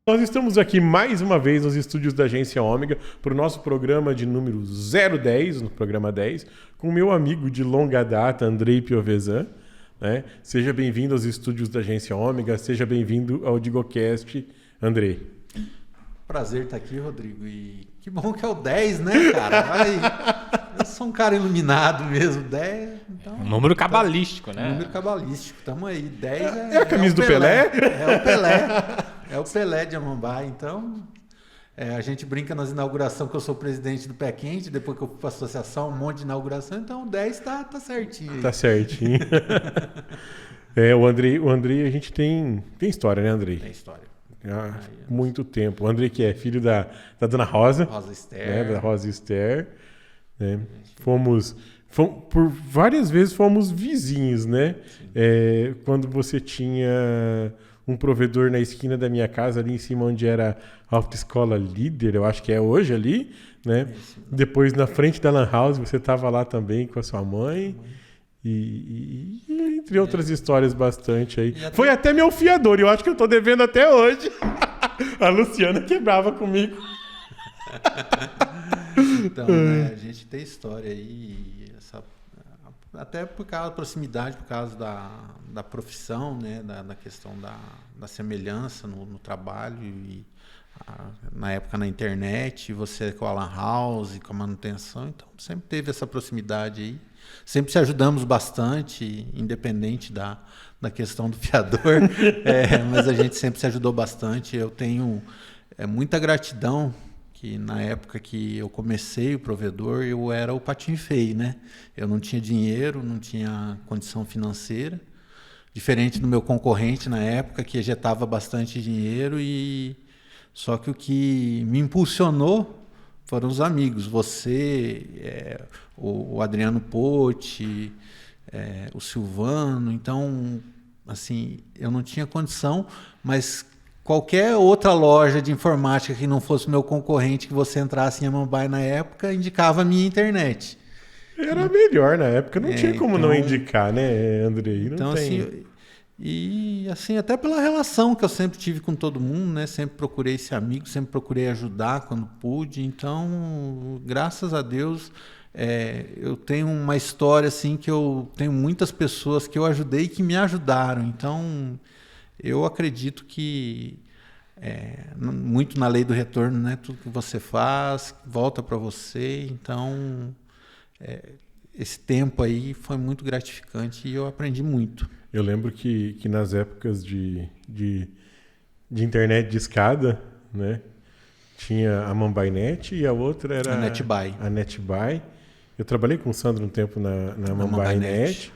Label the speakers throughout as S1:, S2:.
S1: Nós estamos aqui mais uma vez nos estúdios da Agência Ômega para o nosso programa de número 010, no programa 10, com o meu amigo de longa data, Andrei Piovesan. Né? Seja bem-vindo aos estúdios da Agência Ômega, seja bem-vindo ao DigoCast, Andrei.
S2: Prazer estar aqui, Rodrigo. E que bom que é o 10, né, cara? Eu sou um cara iluminado mesmo. 10. Então,
S3: um número cabalístico, né?
S2: Um número cabalístico. Tamo aí. 10
S1: é a camisa do Pelé?
S2: É o Pelé. É o Pelé de Amambai. Então, a gente brinca nas inaugurações que eu sou presidente do Pé Quente, depois que eu fui para a associação, um monte de inauguração. Então, o 10 tá certinho. Aí.
S1: Tá certinho. O Andrei, a gente tem história, né, Andrei?
S2: Tem história.
S1: Há muito tempo. O André, que é filho da Dona Rosa.
S2: Rosa Esther.
S1: Né, da Rosa Esther. Né? Por várias vezes fomos vizinhos, né? Quando você tinha um provedor na esquina da minha casa, ali em cima onde era a autoescola Líder, eu acho que é hoje ali, né? Depois, na frente da Lan House, você estava lá também com a sua mãe. E entre outras histórias bastante aí. Foi até meu fiador, e eu acho que eu tô devendo até hoje. A Luciana quebrava comigo.
S2: Então, né, a gente tem história aí, até por causa da proximidade, por causa da profissão, né, da questão da semelhança no trabalho e na época na internet, você com a Lan House, com a manutenção, então sempre teve essa proximidade aí. Sempre se ajudamos bastante, independente da questão do fiador, mas a gente sempre se ajudou bastante. Eu tenho muita gratidão que na época que eu comecei o provedor, eu era o patinho feio, né? Eu não tinha dinheiro, não tinha condição financeira, diferente do meu concorrente na época, que ejetava bastante dinheiro, só que o que me impulsionou foram os amigos, você, o Adriano Potti, o Silvano. Então, assim, eu não tinha condição, mas qualquer outra loja de informática que não fosse meu concorrente, que você entrasse em Amambai na época, indicava a minha internet.
S1: Era melhor na época, não tinha como não indicar, né, Andrei? Não
S2: então,
S1: tem...
S2: assim, e assim, até pela relação que eu sempre tive com todo mundo, né? Sempre procurei ser amigo, sempre procurei ajudar quando pude. Então, graças a Deus, eu tenho uma história assim que eu tenho muitas pessoas que eu ajudei e que me ajudaram. Então, eu acredito que muito na lei do retorno, né? Tudo que você faz volta para você. Então, esse tempo aí foi muito gratificante e eu aprendi muito.
S1: Eu lembro que nas épocas de internet de escada, né, tinha a Mambainet e a outra era a NetBuy. Eu trabalhei com o Sandro um tempo na Mambainet.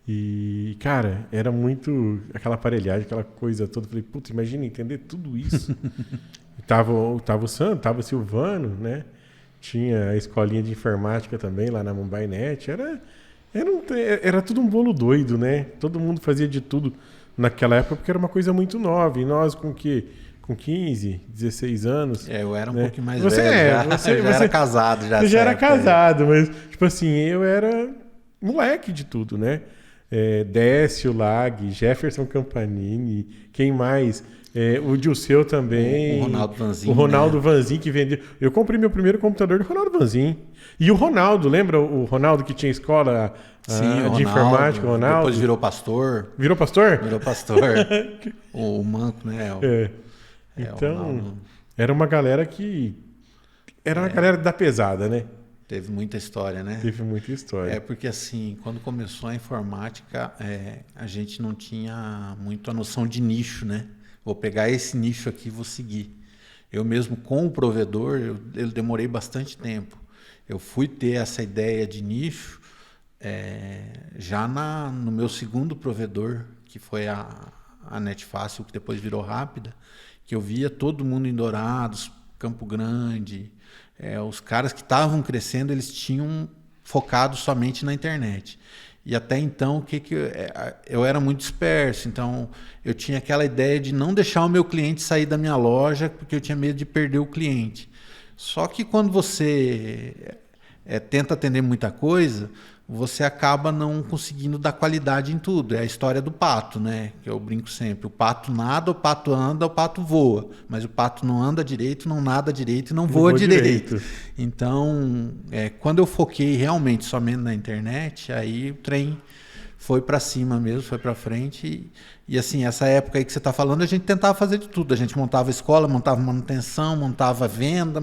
S1: E, cara, era muito aquela aparelhagem, aquela coisa toda. Falei, puta, imagina entender tudo isso. tava o Sandro, tava o Silvano, né? Tinha a escolinha de informática também lá na Mambainet. Era tudo um bolo doido, né? Todo mundo fazia de tudo naquela época porque era uma coisa muito nova. E nós com 15, 16 anos...
S2: eu era um
S1: né?
S2: pouquinho mais velho. Você era casado já.
S1: Eu já era casado, mas tipo assim, eu era moleque de tudo, né? Décio Lag, Jefferson Campanini, quem mais? O Dilceu também.
S2: O Ronaldo Vanzin.
S1: O Ronaldo Vanzin que vendeu. Eu comprei meu primeiro computador do Ronaldo Vanzin. E o Ronaldo, lembra o Ronaldo que tinha escola de informática? O Ronaldo.
S2: Depois virou pastor.
S1: Virou pastor?
S2: Virou pastor. O Manco, né?
S1: Então, era uma galera que... Era uma galera da pesada, né?
S2: Teve muita história, né?
S1: Teve muita história.
S2: Porque assim, quando começou a informática, a gente não tinha muito a noção de nicho, né? Vou pegar esse nicho aqui e vou seguir. Eu mesmo com o provedor, eu demorei bastante tempo. Eu fui ter essa ideia de nicho já no meu segundo provedor, que foi a NetFácil, que depois virou Rápida, que eu via todo mundo em Dourados, Campo Grande. Os caras que estavam crescendo, eles tinham focado somente na internet. E até então, eu era muito disperso. Então, eu tinha aquela ideia de não deixar o meu cliente sair da minha loja, porque eu tinha medo de perder o cliente. Só que quando você tenta atender muita coisa, você acaba não conseguindo dar qualidade em tudo. É a história do pato, né? Que eu brinco sempre. O pato nada, o pato anda, o pato voa. Mas o pato não anda direito, não nada direito e não voa direito. Então, quando eu foquei realmente somente na internet, aí o trem foi para cima mesmo, foi para frente. E assim, essa época aí que você está falando, a gente tentava fazer de tudo. A gente montava escola, montava manutenção, montava venda,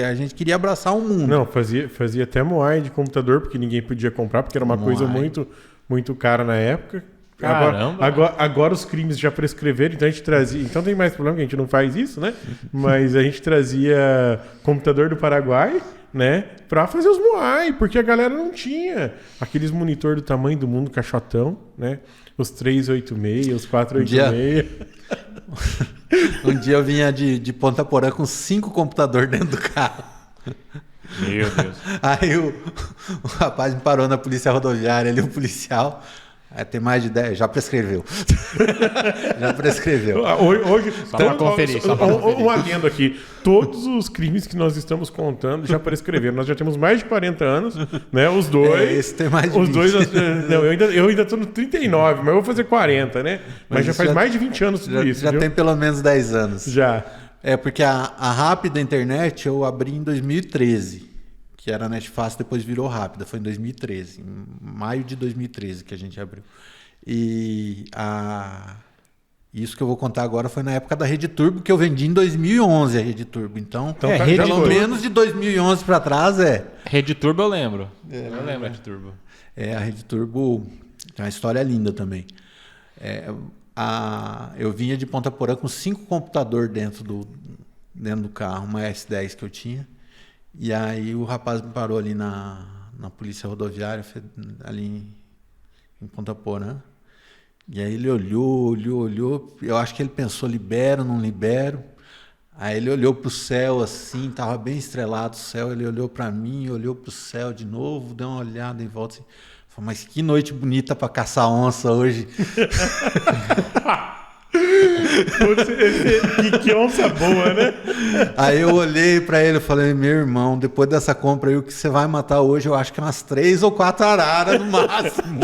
S2: a gente queria abraçar o mundo.
S1: Não, fazia até moai de computador, porque ninguém podia comprar, porque era uma coisa muito, muito cara na época.
S3: Caramba!
S1: Agora os crimes já prescreveram, então a gente trazia... Então tem mais problema que a gente não faz isso, né? Mas a gente trazia computador do Paraguai, né? Pra fazer os moai, porque a galera não tinha aqueles monitor do tamanho do mundo, caixotão, né? Os 386, os 486.
S2: Um dia eu vinha de Ponta Porã com 5 computadores dentro do carro.
S3: Meu Deus.
S2: Aí o rapaz me parou na polícia rodoviária ali, o policial... tem mais de 10, já prescreveu. Já prescreveu.
S1: Hoje,
S3: só para conferir.
S1: Um adendo aqui. Todos os crimes que nós estamos contando já prescreveram. Nós já temos mais de 40 anos, né? Os dois.
S2: Esse tem mais de
S1: os
S2: 20.
S1: Dois, não, eu ainda estou no 39, mas eu vou fazer 40, né? Mas já faz mais de 20 anos tudo isso.
S2: Já
S1: viu?
S2: tem pelo menos 10 anos.
S1: Já.
S2: Porque a Rápida Internet eu abri em 2013. Que era a Netfácil, depois virou Rápida. Foi em 2013, em maio de 2013 que a gente abriu. E isso que eu vou contar agora foi na época da Rede Turbo, que eu vendi em 2011 a Rede Turbo. Então pelo menos de 2011 para trás
S3: Rede Turbo eu lembro. Eu lembro da Rede Turbo.
S2: A Rede Turbo é uma história linda também. Eu vinha de Ponta Porã com 5 computadores dentro do carro, uma S10 que eu tinha. E aí o rapaz me parou ali na polícia rodoviária, ali em Ponta Porã. E aí ele olhou. Eu acho que ele pensou, libero, não libero. Aí ele olhou para o céu assim, estava bem estrelado o céu. Ele olhou para mim, olhou para o céu de novo, deu uma olhada em volta assim. Falei, mas que noite bonita para caçar onça hoje.
S1: que onça boa, né?
S2: Aí eu olhei pra ele e falei, meu irmão, depois dessa compra aí, o que você vai matar hoje, eu acho que umas 3 ou 4 araras no máximo.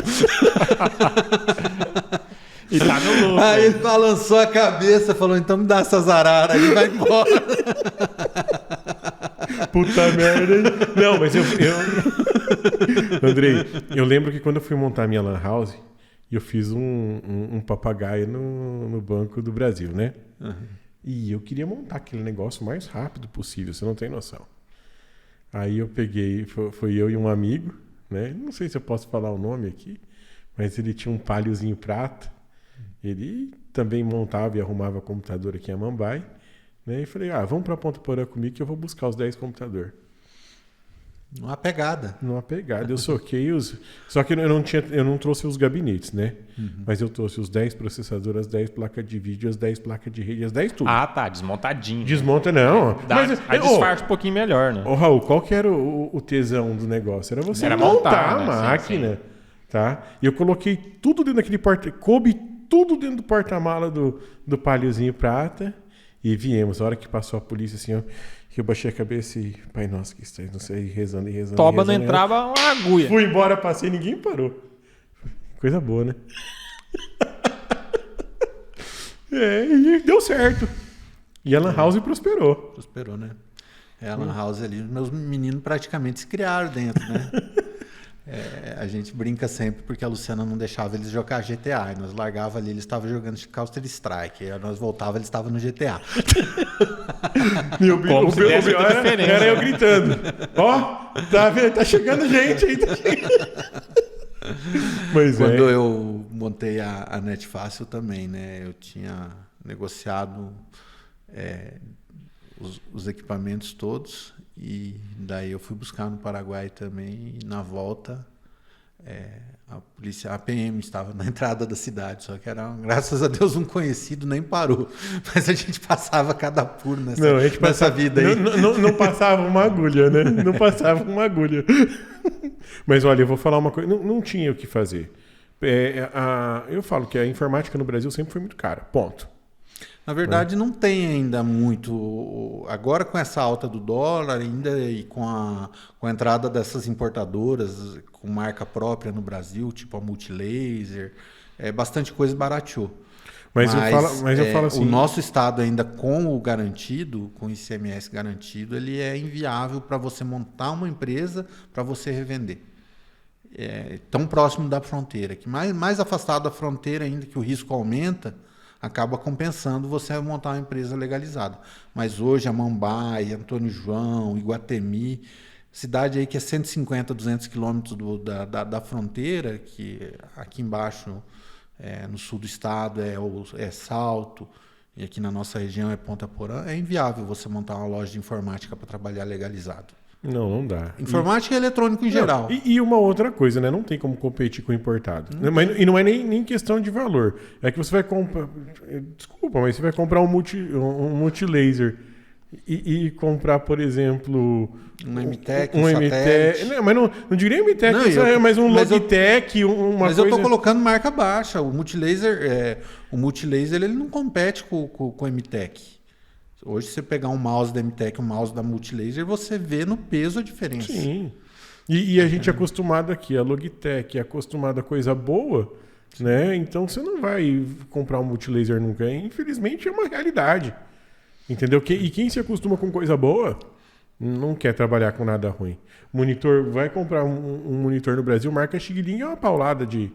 S3: E tá no lucro.
S2: Aí ele balançou a cabeça, falou, então me dá essas araras aí e vai embora.
S1: Puta merda. Não, mas Andrei, eu lembro que quando eu fui montar a minha lan house, eu fiz um papagaio no Banco do Brasil, né? Uhum. E eu queria montar aquele negócio o mais rápido possível, você não tem noção. Aí eu peguei, foi eu e um amigo, né? Não sei se eu posso falar o nome aqui, mas ele tinha um Paliozinho prata. Ele também montava e arrumava computador aqui em Amambai, né? E falei, vamos para Ponta Porã comigo que eu vou buscar os 10 computadores.
S2: Numa pegada.
S1: Eu soquei os... Só que eu não trouxe os gabinetes, né? Uhum. Mas eu trouxe os 10 processadores, as 10 placas de vídeo, as 10 placas de rede, as 10 tudo.
S3: Ah, tá. Desmontadinho.
S1: Desmonta, não.
S3: Disfarça um pouquinho melhor, né?
S1: Ô, Raul, qual que era o tesão do negócio? Era você montar a máquina, sim. Tá? E eu coloquei tudo dentro daquele coube tudo dentro do porta-mala do Paliozinho prata e viemos. A hora que passou a polícia, assim, ó, que eu baixei a cabeça e, pai nosso, que está, não sei, rezando.
S3: Toba não entrava uma agulha.
S1: Fui embora, passei, ninguém parou. Coisa boa, né? E deu certo. E a Lan House prosperou.
S2: Prosperou, né? A Lan House ali, meus meninos praticamente se criaram dentro, né? A gente brinca sempre porque a Luciana não deixava eles jogar GTA. E nós largava ali, eles estavam jogando Counter Strike. Aí nós voltava, eles estavam no GTA.
S1: Era eu gritando. Tá chegando gente aí. Mas
S2: quando eu montei a Netfácil também, né? Eu tinha negociado os equipamentos todos. E daí eu fui buscar no Paraguai também, e na volta a PM estava na entrada da cidade, só que era, graças a Deus, um conhecido, nem parou. Mas a gente passava cada apuro nessa vida aí.
S1: Não passava uma agulha, né? Não passava uma agulha. Mas olha, eu vou falar uma coisa, não tinha o que fazer. Eu falo que a informática no Brasil sempre foi muito cara, ponto.
S2: Na verdade, não tem ainda muito. Agora, com essa alta do dólar, ainda e com a entrada dessas importadoras com marca própria no Brasil, tipo a Multilaser, bastante coisa barateou. Mas eu falo assim, o nosso estado ainda com o garantido, com o ICMS garantido, ele é inviável para você montar uma empresa para você revender. Tão próximo da fronteira, que mais afastado da fronteira ainda, que o risco aumenta, acaba compensando você montar uma empresa legalizada. Mas hoje a Mambaia, Antônio João, Iguatemi, cidade aí que é 150, 200 quilômetros da fronteira, que aqui embaixo, no sul do estado, é Salto, e aqui na nossa região é Ponta Porã, é inviável você montar uma loja de informática para trabalhar legalizado.
S1: Não dá.
S2: Informática e eletrônico em geral.
S1: E uma outra coisa, né? Não tem como competir com importado. E não é nem questão de valor. É que você vai comprar... Desculpa, mas você vai comprar um multilaser e comprar, por exemplo...
S2: Um MTEC,
S1: um MTEC. Não, mas não diria MTEC, mas um Logitech, uma coisa...
S2: Mas eu estou colocando marca baixa. O multilaser ele não compete com o MTEC. Hoje, você pegar um mouse da MTEC e um mouse da Multilaser, você vê no peso a diferença.
S1: Sim. E a gente é acostumado aqui, a Logitech é acostumada a coisa boa, né? Então você não vai comprar um Multilaser nunca. Infelizmente, é uma realidade. Entendeu? E quem se acostuma com coisa boa, não quer trabalhar com nada ruim. Monitor, vai comprar um monitor no Brasil, marca Xigling, é uma paulada de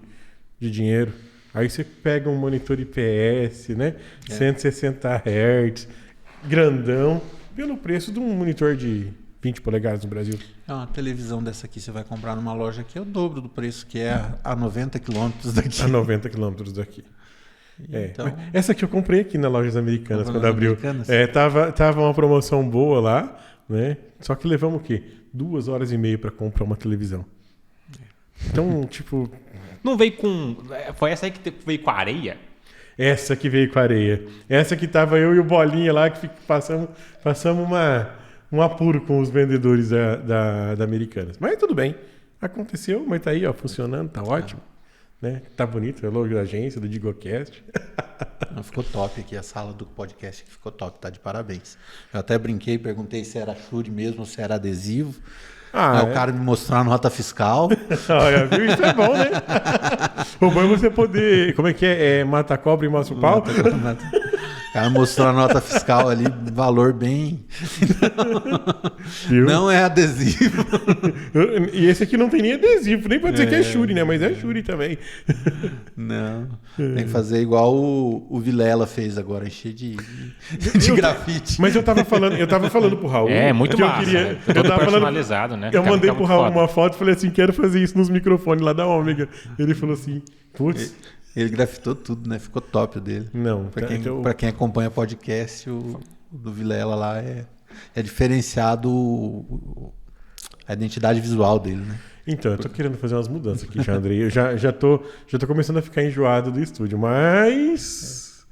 S1: dinheiro. Aí você pega um monitor IPS, né? 160 Hz, grandão, pelo preço de um monitor de 20 polegadas no Brasil.
S2: Uma televisão dessa aqui você vai comprar numa loja que é o dobro do preço, que é a 90 quilômetros daqui.
S1: A 90 quilômetros daqui. Então, essa aqui eu comprei aqui nas lojas americanas quando abriu. Tava uma promoção boa lá, né? Só que levamos o quê? 2h30 para comprar uma televisão. Então, tipo...
S3: Não veio com... Foi essa aí que veio com areia?
S1: Essa que veio com areia. Essa que tava eu e o Bolinha lá, que passamos um apuro com os vendedores da Americanas. Mas tudo bem. Aconteceu, mas tá aí, ó, funcionando, tá ótimo. Né? Tá bonito, é o logo da agência, do Digocast.
S2: Ficou top aqui, a sala do podcast ficou top, tá de parabéns. Eu até brinquei, perguntei se era Shure mesmo ou se era adesivo. O cara me mostrou a nota fiscal.
S1: Olha, viu? Isso é bom, né? O bom é você poder... Como é que é? Mata cobra e mostra o pau?
S2: O cara mostrou a nota fiscal ali, valor bem... Não é adesivo.
S1: E esse aqui não tem nem adesivo. Nem pode dizer que é Shure, né? Mas é Shure também.
S2: Não. Tem que fazer igual o Vilela fez agora, encher de grafite.
S1: Mas eu tava falando pro Raul...
S3: Muito massa. Todo personalizado, né?
S1: Eu mandei pro Raul uma foto e falei assim, quero fazer isso nos microfones lá da Ômega. Ele falou assim, putz...
S2: Ele grafitou tudo, né? Ficou top o dele.
S1: Não.
S2: Pra quem acompanha podcast, o do Vilela lá é diferenciado a identidade visual dele, né?
S1: Então, eu tô querendo fazer umas mudanças aqui já, Andrei. Eu já tô começando a ficar enjoado do estúdio, mas...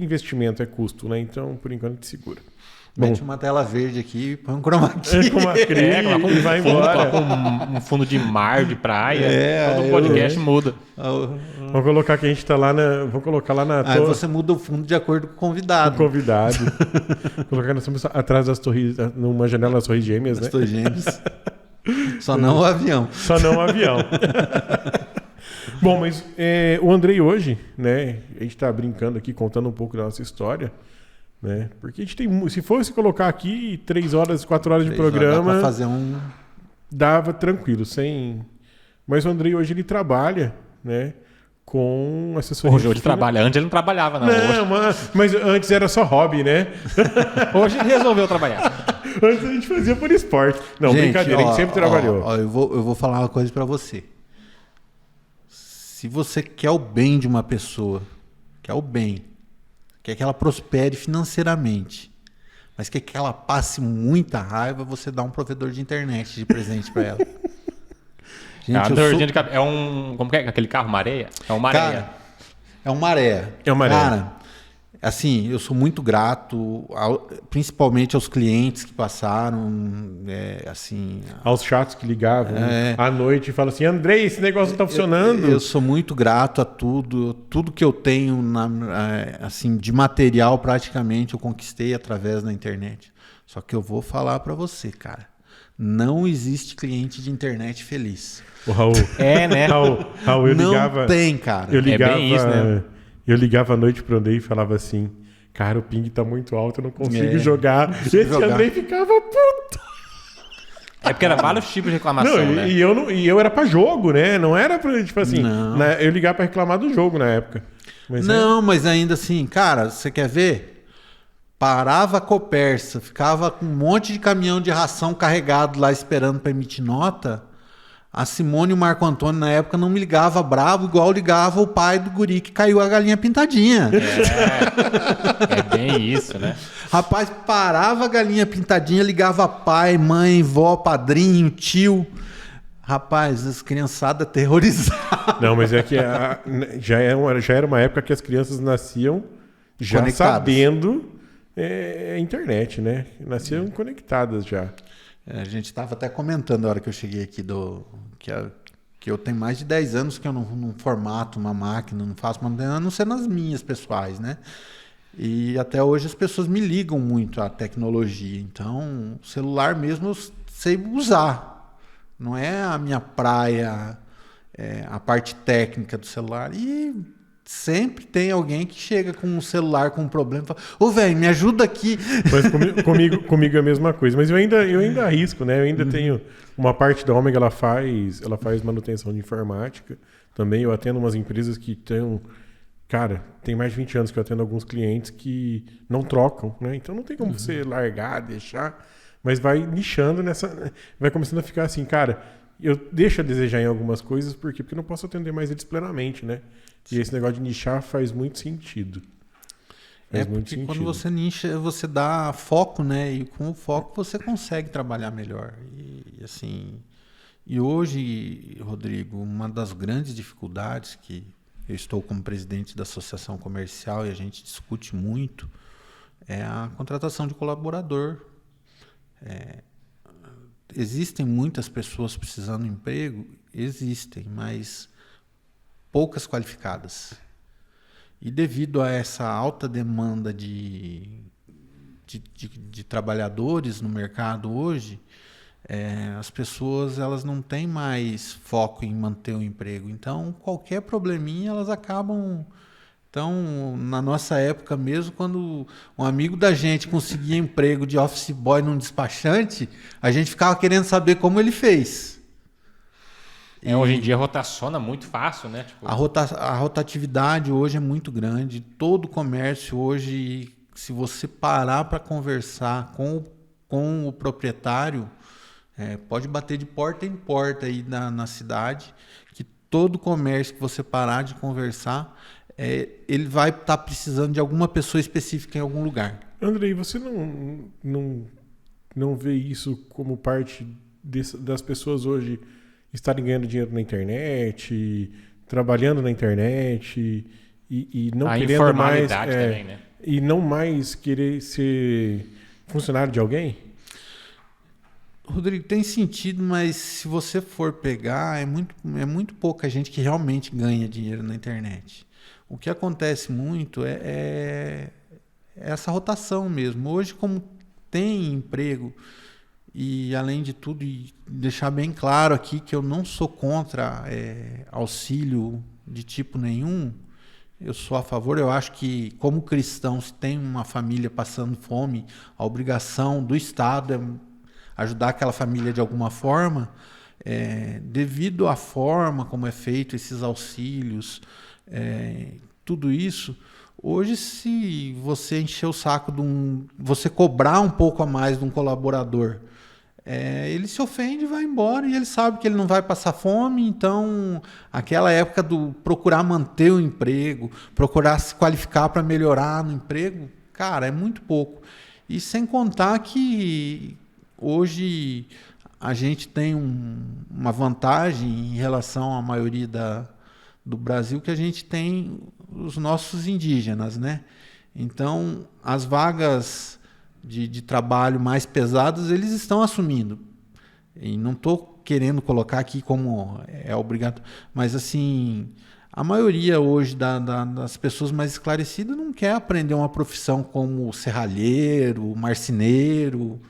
S1: investimento, é custo, né? Então, por enquanto, te segura.
S2: Mete uma tela verde aqui, põe um chroma key.
S1: E vai embora.
S3: Um fundo de mar, de praia. Todo podcast muda.
S1: Vamos colocar que a gente tá lá na... Vamos colocar lá na...
S2: Aí você muda o fundo de acordo com o convidado. Colocar
S1: atrás das torres... Numa janela das torres gêmeas, né?
S2: As torres gêmeas. Só não o avião.
S1: Bom, mas o Andrei hoje, né? A gente tá brincando aqui, contando um pouco da nossa história. Né? Porque a gente tem, se fosse colocar aqui 3 horas, 4 horas de programa,
S2: dá pra fazer
S1: dava tranquilo, sem. Mas o Andrei hoje ele trabalha, né, com assessoria.
S3: Hoje ele trabalha, antes ele não trabalhava, não.
S1: Mas antes era só hobby, né?
S3: Hoje ele resolveu trabalhar.
S1: Antes a gente fazia por esporte. Não, gente, brincadeira, a gente sempre trabalhou.
S2: Eu vou falar uma coisa pra você. Se você quer o bem de uma pessoa, quer que ela prospere financeiramente, mas quer que ela passe muita raiva, você dá um provedor de internet de presente para ela.
S3: Gente, é um... Como que é aquele carro? Maréia? É um Maréia.
S2: Cara, é um Maré.
S1: É um Maré.
S2: Cara, assim, eu sou muito grato, principalmente aos clientes que passaram, assim...
S1: Aos chatos que ligavam à noite e falam assim, Andrei, esse negócio não está funcionando.
S2: Eu sou muito grato a tudo que eu tenho, assim, de material praticamente eu conquistei através da internet. Só que eu vou falar para você, cara, não existe cliente de internet feliz.
S1: O Raul.
S3: Né?
S1: Raul, eu ligava...
S2: Não tem, cara.
S1: Eu ligava,
S3: bem isso, né?
S1: Eu ligava à noite pro Andrei e falava assim, cara, o ping tá muito alto, eu não consigo jogar. Esse Andrei ficava puto.
S3: É porque era vários tipos de reclamação, né?
S1: E eu era pra jogo, né? Não era pra, tipo assim, eu ligava pra reclamar do jogo na época.
S2: Mas ainda assim, cara, você quer ver? Parava a Copersa, ficava com um monte de caminhão de ração carregado lá esperando pra emitir nota. A Simone e o Marco Antônio, na época, não me ligava bravo, igual ligava o pai do guri que caiu a galinha pintadinha.
S3: É bem isso, né?
S2: Rapaz, parava a galinha pintadinha, ligava pai, mãe, vó, padrinho, tio. Rapaz, as criançadas terrorizadas.
S1: Não, mas é que já era uma época que as crianças nasciam já conectadas, sabendo a internet, né? Nasciam conectadas já.
S2: A gente estava até comentando na hora que eu cheguei aqui que eu tenho mais de 10 anos que eu não formato uma máquina, não faço manutenção, a não ser nas minhas pessoais, né? E até hoje as pessoas me ligam muito à tecnologia. Então, o celular mesmo eu sei usar. Não é a minha praia, a parte técnica do celular. E sempre tem alguém que chega com um celular com um problema e fala, ô, velho, me ajuda aqui.
S1: Mas comigo é a mesma coisa. Mas eu ainda arrisco, né? Eu ainda tenho uma parte da Ômega, ela faz manutenção de informática. Também eu atendo umas empresas que têm... Cara, tem mais de 20 anos que eu atendo alguns clientes que não trocam, né? Então não tem como você largar, deixar, mas vai nichando vai começando a ficar assim, cara, eu deixo a desejar em algumas coisas, porque eu não posso atender mais eles plenamente, né? E esse negócio de nichar faz muito sentido.
S2: Porque quando você nicha, você dá foco, né? E com o foco você consegue trabalhar melhor. E hoje, Rodrigo, uma das grandes dificuldades que eu estou como presidente da Associação Comercial e a gente discute muito é a contratação de colaborador. Existem muitas pessoas precisando de emprego? Existem, mas poucas qualificadas. E devido a essa alta demanda de trabalhadores no mercado hoje, as pessoas elas não têm mais foco em manter o emprego. Então, qualquer probleminha, elas acabam... Então, na nossa época mesmo, quando um amigo da gente conseguia emprego de office boy num despachante, a gente ficava querendo saber como ele fez.
S3: Hoje em dia rotaciona muito fácil, né? Tipo...
S2: A rotatividade hoje é muito grande. Todo comércio hoje, se você parar para conversar com o proprietário, pode bater de porta em porta aí na cidade, que todo comércio que você parar de conversar, ele vai estar precisando de alguma pessoa específica em algum lugar.
S1: Andrei, você não vê isso como parte das pessoas hoje estarem ganhando dinheiro na internet, trabalhando na internet e não querendo mais
S3: também, né?
S1: E não mais querer ser funcionário de alguém?
S2: Rodrigo, tem sentido, mas se você for pegar, é muito pouca gente que realmente ganha dinheiro na internet. O que acontece muito é essa rotação mesmo. Hoje, como tem emprego, e além de tudo, e deixar bem claro aqui que eu não sou contra auxílio de tipo nenhum, eu sou a favor. Eu acho que, como cristão, se tem uma família passando fome, a obrigação do Estado é ajudar aquela família de alguma forma. Devido à forma como é feito esses auxílios, tudo isso, hoje, se você encher o saco você cobrar um pouco a mais de um colaborador, ele se ofende e vai embora, e ele sabe que ele não vai passar fome. Então, aquela época do procurar manter o emprego, procurar se qualificar para melhorar no emprego, cara, é muito pouco. E sem contar que hoje a gente tem uma vantagem em relação à maioria do Brasil, que a gente tem os nossos indígenas, né? Então, as vagas de trabalho mais pesadas, eles estão assumindo. E não estou querendo colocar aqui como é obrigado, mas assim, a maioria hoje das pessoas mais esclarecidas não quer aprender uma profissão como serralheiro, marceneiro.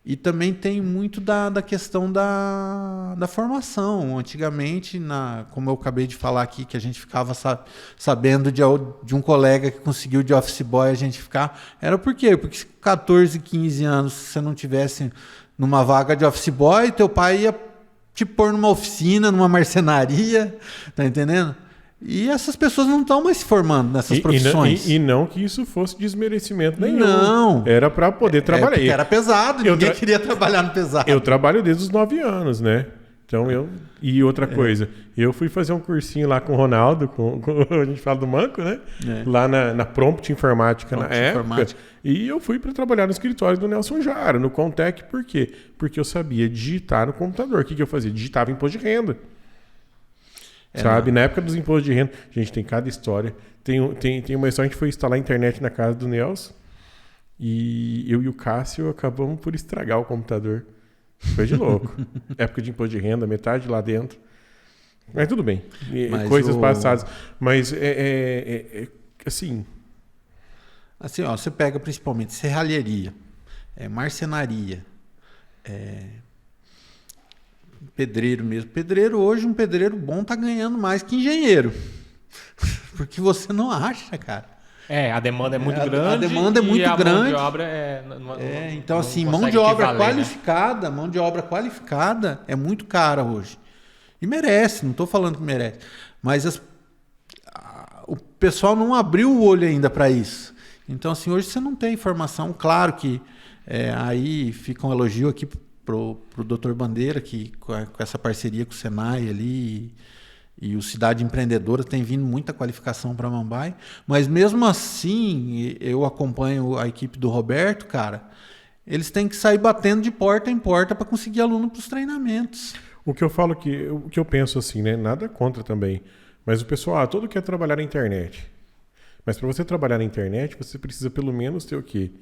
S2: E também tem muito da questão da formação. Antigamente, como eu acabei de falar aqui, que a gente ficava sabendo de um colega que conseguiu de office boy, a gente ficar... Era por quê? Porque se 14, 15 anos, se você não tivesse numa vaga de office boy, teu pai ia te pôr numa oficina, numa marcenaria, tá entendendo? E essas pessoas não estão mais se formando nessas profissões.
S1: E não que isso fosse desmerecimento nenhum.
S2: Não.
S1: Era para poder trabalhar.
S2: Porque era pesado, ninguém queria trabalhar no pesado.
S1: Eu trabalho desde os 9 anos, né? Então E outra coisa, eu fui fazer um cursinho lá com o Ronaldo, a gente fala do Manco, né? Lá na Prompt Informática na época. E eu fui para trabalhar no escritório do Nelson Jara, no Contec, por quê? Porque eu sabia digitar no computador. O que eu fazia? Digitava imposto de renda. Sabe? Na época dos impostos de renda, gente, tem cada história. Tem uma história, a gente foi instalar a internet na casa do Nelson e eu e o Cássio acabamos por estragar o computador. Foi de louco. Época de imposto de renda, metade lá dentro. Mas tudo bem. Coisas passadas. Mas assim...
S2: Assim, ó, você pega principalmente serralheria, marcenaria, pedreiro mesmo. Pedreiro hoje, um pedreiro bom tá ganhando mais que engenheiro. Porque você não acha, cara.
S3: A demanda é muito grande.
S2: A demanda é muito grande.
S3: Mão de obra
S2: então, assim, mão de obra qualificada, mão de obra qualificada é muito cara hoje. E merece, não estou falando que merece. Mas o pessoal não abriu o olho ainda para isso. Então, assim, hoje você não tem informação. Claro que aí fica um elogio aqui pro Dr. Bandeira, que com essa parceria com o Senai ali e o Cidade Empreendedora tem vindo muita qualificação para Mambaí, mas mesmo assim eu acompanho a equipe do Roberto, cara, eles têm que sair batendo de porta em porta para conseguir aluno para os treinamentos.
S1: O que eu falo o que eu penso assim, né? Nada contra também, mas o pessoal todo quer trabalhar na internet, mas para você trabalhar na internet você precisa pelo menos ter o quê?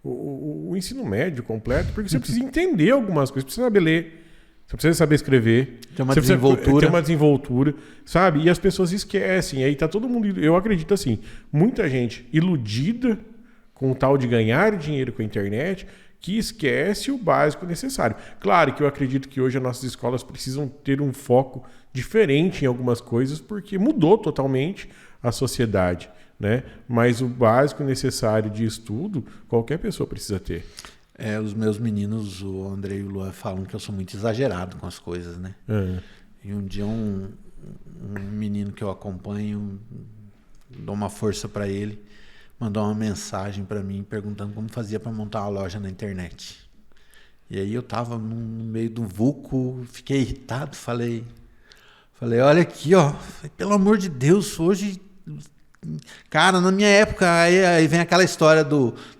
S1: O ensino médio completo, porque você precisa entender algumas coisas, precisa saber ler, você precisa saber escrever,
S2: tem uma desenvoltura,
S1: sabe? E as pessoas esquecem, aí tá todo mundo, eu acredito assim, muita gente iludida com o tal de ganhar dinheiro com a internet, que esquece o básico necessário. Claro que eu acredito que hoje as nossas escolas precisam ter um foco diferente em algumas coisas, porque mudou totalmente a sociedade. Né? Mas o básico necessário de estudo, qualquer pessoa precisa ter.
S2: Os meus meninos, o André e o Luan, falam que eu sou muito exagerado com as coisas, né? E um dia um menino que eu acompanho, dou uma força para ele, mandou uma mensagem para mim perguntando como fazia para montar uma loja na internet. E aí eu tava no meio do vulco, fiquei irritado, falei, olha aqui, ó, pelo amor de Deus, hoje... Cara, na minha época, aí vem aquela história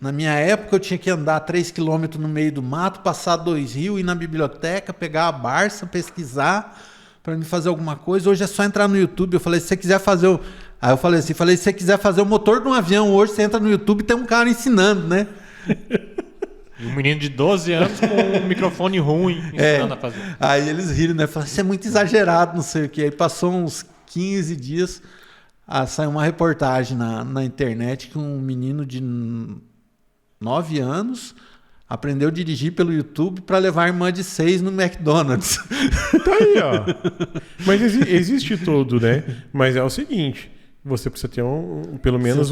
S2: na minha época eu tinha que andar 3 km no meio do mato, passar 2 rios, ir na biblioteca, pegar a Barça, pesquisar para me fazer alguma coisa. Hoje é só entrar no YouTube. Eu falei, se você quiser fazer Aí eu falei assim, se você quiser fazer o motor de um avião hoje, você entra no YouTube e tem um cara ensinando, né?
S3: E um menino de 12 anos com um microfone ruim ensinando a fazer.
S2: Aí eles riram, né? Falaram, isso é muito exagerado, não sei o quê. Aí passou uns 15 dias... saiu uma reportagem na internet que um menino de 9 anos aprendeu a dirigir pelo YouTube para levar a irmã de 6 no McDonald's.
S1: Tá aí, ó. Mas existe tudo, né? Mas é o seguinte, você precisa ter pelo menos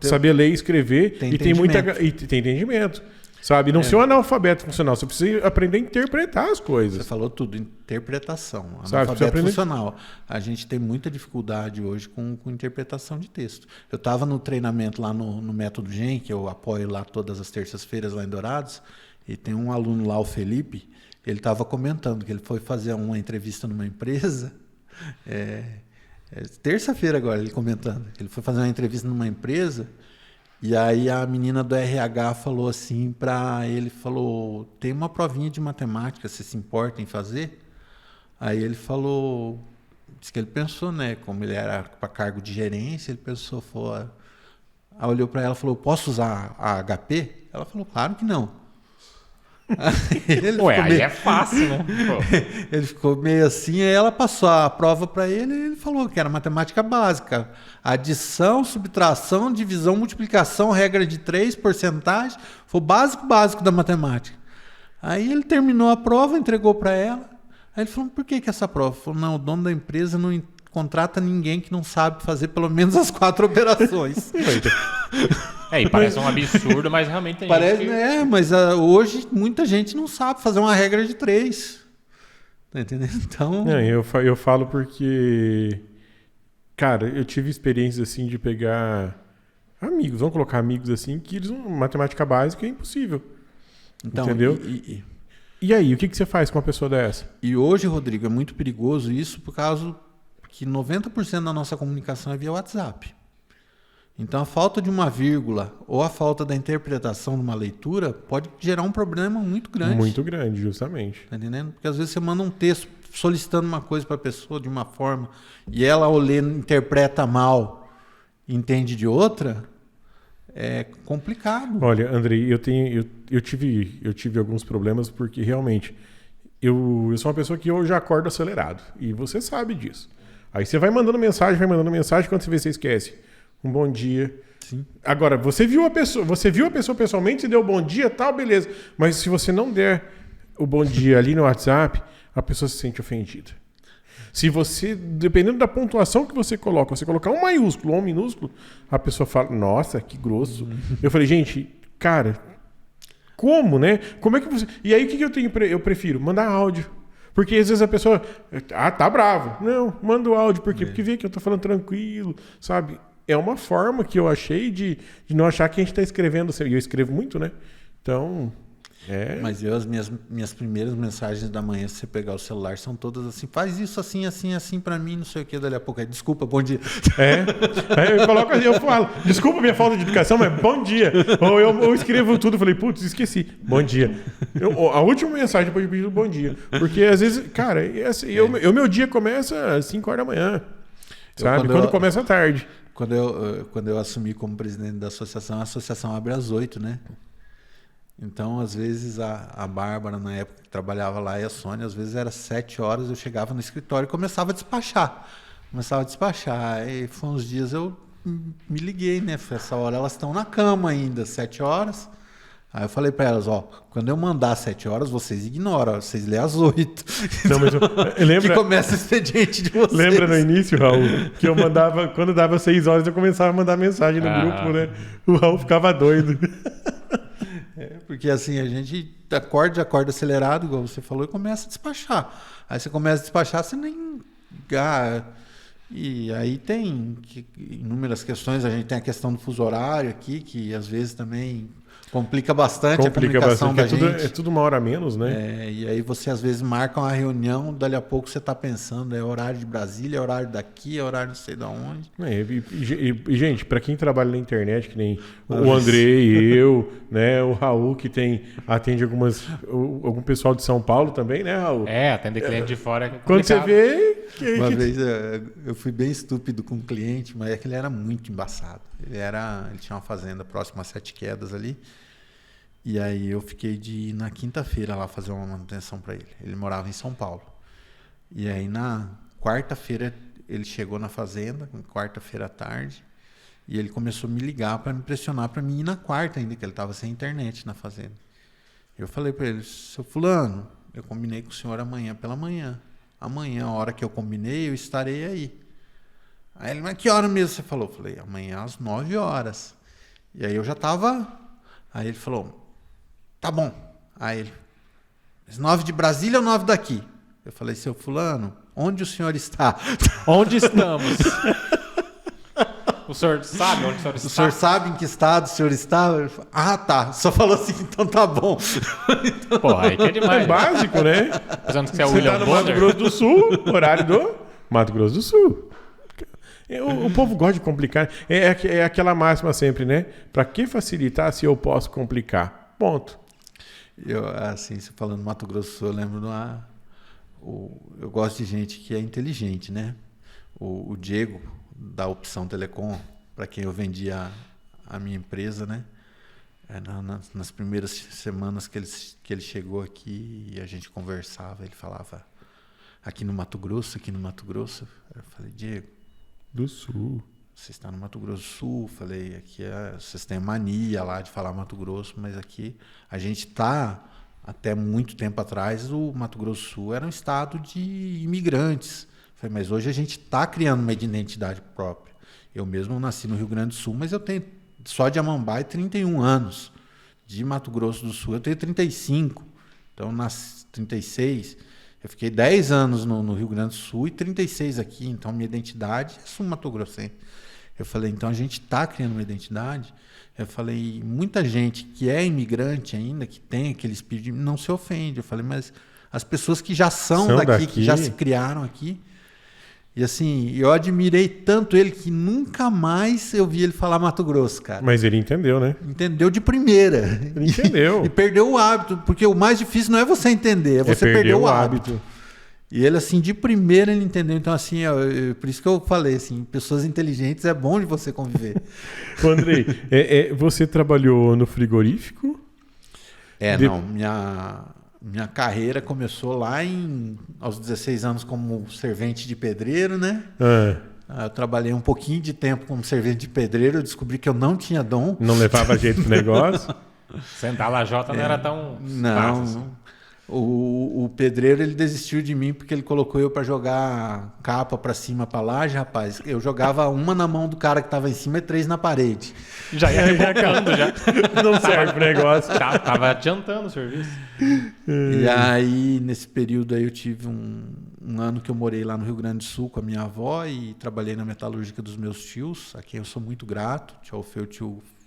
S1: saber ler e escrever e tem entendimento. Sabe? Não ser um analfabeto funcional. Você precisa aprender a interpretar as coisas.
S2: Você falou tudo. Interpretação. Analfabeto funcional. A gente tem muita dificuldade hoje com interpretação de texto. Eu estava no treinamento lá no Método Gen, que eu apoio lá todas as terças-feiras lá em Dourados, e tem um aluno lá, o Felipe, ele estava comentando que ele foi fazer uma entrevista numa empresa, terça-feira agora, ele comentando, ele foi fazer uma entrevista numa empresa. E aí a menina do RH falou assim para ele, falou, tem uma provinha de matemática, você se importa em fazer? Aí ele falou, disse que ele pensou, né, como ele era para cargo de gerência, ele pensou, Aí olhou para ela e falou, posso usar a HP? Ela falou, claro que não.
S3: Aí é fácil, né?
S2: Ele ficou meio assim, aí ela passou a prova para ele e ele falou que era matemática básica. Adição, subtração, divisão, multiplicação, regra de 3, porcentagem. Foi o básico da matemática. Aí ele terminou a prova, entregou para ela. Aí ele falou, por que essa prova? Ele falou, não, o dono da empresa não contrata ninguém que não sabe fazer pelo menos as 4 operações.
S3: E parece um absurdo, mas realmente tem gente que...
S2: mas hoje muita gente não sabe fazer uma regra de 3. Tá entendendo? Então...
S1: Eu falo porque... Cara, eu tive experiências assim de pegar amigos, vamos colocar amigos assim, que eles matemática básica é impossível. Então, entendeu? E aí, o que você faz com uma pessoa dessa?
S2: E hoje, Rodrigo, é muito perigoso isso por causa que 90% da nossa comunicação é via WhatsApp. Então, a falta de uma vírgula ou a falta da interpretação de uma leitura pode gerar um problema muito grande.
S1: Muito grande, justamente.
S2: Tá entendendo? Porque às vezes você manda um texto solicitando uma coisa para a pessoa de uma forma e ela, ao ler, interpreta mal, entende de outra, é complicado.
S1: Olha, Andrei, eu tive alguns problemas porque realmente eu sou uma pessoa que eu já acordo acelerado e você sabe disso. Aí você vai mandando mensagem, quando você vê, você esquece. Um bom dia.
S2: Sim.
S1: Agora, você viu a pessoa pessoalmente, você deu bom dia, tal, beleza. Mas se você não der o bom dia ali no WhatsApp, a pessoa se sente ofendida. Se você, dependendo da pontuação que você colocar um maiúsculo ou um minúsculo, a pessoa fala, nossa, que grosso. Eu falei, gente, cara, como, né? Como é que você... E aí, o que eu prefiro? Mandar áudio. Porque às vezes a pessoa, tá bravo. Não, manda o áudio. Por quê? Porque vê que eu tô falando tranquilo, sabe? É uma forma que eu achei de não achar que a gente está escrevendo. E eu escrevo muito, né? Então,
S2: Mas as minhas primeiras mensagens da manhã, se você pegar o celular, são todas assim, faz isso assim para mim, não sei o que, dali a pouco. Desculpa, bom dia.
S1: Eu falo, desculpa minha falta de educação, mas bom dia. Ou eu escrevo tudo, falei, putz, esqueci. Bom dia. A última mensagem depois de pedir bom dia. Porque às vezes, cara, meu dia começa às 5 horas da manhã. Sabe? Quando começa à tarde.
S2: Quando eu assumi como presidente da associação, a associação abre às 8, né? Então, às vezes, a Bárbara, na época que trabalhava lá, e a Sônia, às vezes era 7 horas, eu chegava no escritório e começava a despachar. Aí, foi uns dias eu me liguei, né? Essa hora elas estão na cama ainda, 7 horas. Aí eu falei para elas, quando eu mandar às 7 horas, vocês ignoram, vocês lêem às 8.
S1: Não, mas lembra,
S2: que começa o expediente de vocês.
S1: Lembra no início, Raul, que eu mandava, quando dava 6 horas, eu começava a mandar mensagem no grupo, né? O Raul ficava doido.
S2: Porque assim, a gente acorda acelerado, igual você falou, e começa a despachar. Aí você começa a despachar, você nem... E aí tem inúmeras questões, a gente tem a questão do fuso horário aqui, que às vezes também... Complica bastante a comunicação da gente.
S1: É tudo uma hora a menos, né?
S2: E aí você às vezes marca uma reunião, dali a pouco você está pensando, é horário de Brasília, é horário daqui, é horário não sei de onde.
S1: E gente, para quem trabalha na internet, que nem o Andrei, eu, né, o Raul, que atende algum pessoal de São Paulo também, né, Raul?
S3: Atender cliente de fora.
S1: Quando você vê...
S2: Uma vez eu fui bem estúpido com um cliente, mas é que ele era muito embaçado. Ele tinha uma fazenda próxima a 7 Quedas ali. E aí eu fiquei de ir na quinta-feira lá fazer uma manutenção para ele. Ele morava em São Paulo. E aí na quarta-feira ele chegou na fazenda, quarta-feira à tarde, e ele começou a me ligar para me pressionar para mim ir na quarta ainda, que ele estava sem internet na fazenda. Eu falei para ele, seu fulano, eu combinei com o senhor amanhã pela manhã. Amanhã, a hora que eu combinei, eu estarei aí. Aí ele, mas que hora mesmo você falou? Eu falei, amanhã às 9 horas. E aí eu já estava... Aí ele falou, tá bom. Aí ele, 9 de Brasília ou 9 daqui? Eu falei, seu fulano, onde o senhor está?
S3: Onde estamos? O senhor sabe onde o senhor está?
S2: O senhor sabe em que estado o senhor está? Ele falou, tá. Só falou assim, então tá bom.
S3: Pô, aí que é demais.
S1: É básico, né?
S3: Pensando que você é o William
S1: tá no Mato Grosso do Sul, horário do Mato Grosso do Sul. O povo gosta de complicar. É aquela máxima sempre, né? Para que facilitar se eu posso complicar? Ponto.
S2: Assim, você falando Mato Grosso do Sul, eu lembro eu gosto de gente que é inteligente, né? O Diego, da Opção Telecom, para quem eu vendia a minha empresa, né? Nas primeiras semanas que ele chegou aqui e a gente conversava, ele falava aqui no Mato Grosso. Eu falei, Diego,
S1: do Sul.
S2: Você está no Mato Grosso do Sul. Falei, aqui vocês têm mania lá de falar Mato Grosso, mas aqui a gente está, até muito tempo atrás, o Mato Grosso do Sul era um estado de imigrantes. Falei, mas hoje a gente está criando uma identidade própria. Eu mesmo nasci no Rio Grande do Sul, mas eu tenho só de Amambai 31 anos. De Mato Grosso do Sul eu tenho 35. Então, nasci 36. Eu fiquei 10 anos no Rio Grande do Sul e 36 aqui. Então, minha identidade é sul-mato-grossense. Eu falei, então a gente está criando uma identidade. Eu falei, muita gente que é imigrante ainda, que tem aquele espírito, não se ofende. Eu falei, mas as pessoas que já são daqui, que já se criaram aqui. E assim, eu admirei tanto ele que nunca mais eu vi ele falar Mato Grosso, cara.
S1: Mas ele entendeu, né?
S2: Entendeu de primeira.
S1: Ele entendeu.
S2: E perdeu o hábito, porque o mais difícil não é você entender, é você perder o hábito. E ele, assim, de primeira ele entendeu. Então, assim, por isso que eu falei, assim, pessoas inteligentes é bom de você conviver.
S1: Ô, Andrei, você trabalhou no frigorífico?
S2: Não, minha carreira começou lá aos 16 anos como servente de pedreiro, né? Eu trabalhei um pouquinho de tempo como servente de pedreiro, eu descobri que eu não tinha dom.
S1: Não levava jeito pro negócio?
S3: Sentar lajota não era tão
S2: fácil assim. O pedreiro, ele desistiu de mim porque ele colocou eu para jogar capa para cima para laje, rapaz. Eu jogava uma na mão do cara que tava em cima e 3 na parede.
S3: Já ia rebocando, já.
S1: Não serve pro negócio.
S3: Tava adiantando o serviço.
S2: E aí, nesse período aí, eu tive um ano que eu morei lá no Rio Grande do Sul com a minha avó e trabalhei na metalúrgica dos meus tios, a quem eu sou muito grato. Tio Alfeu,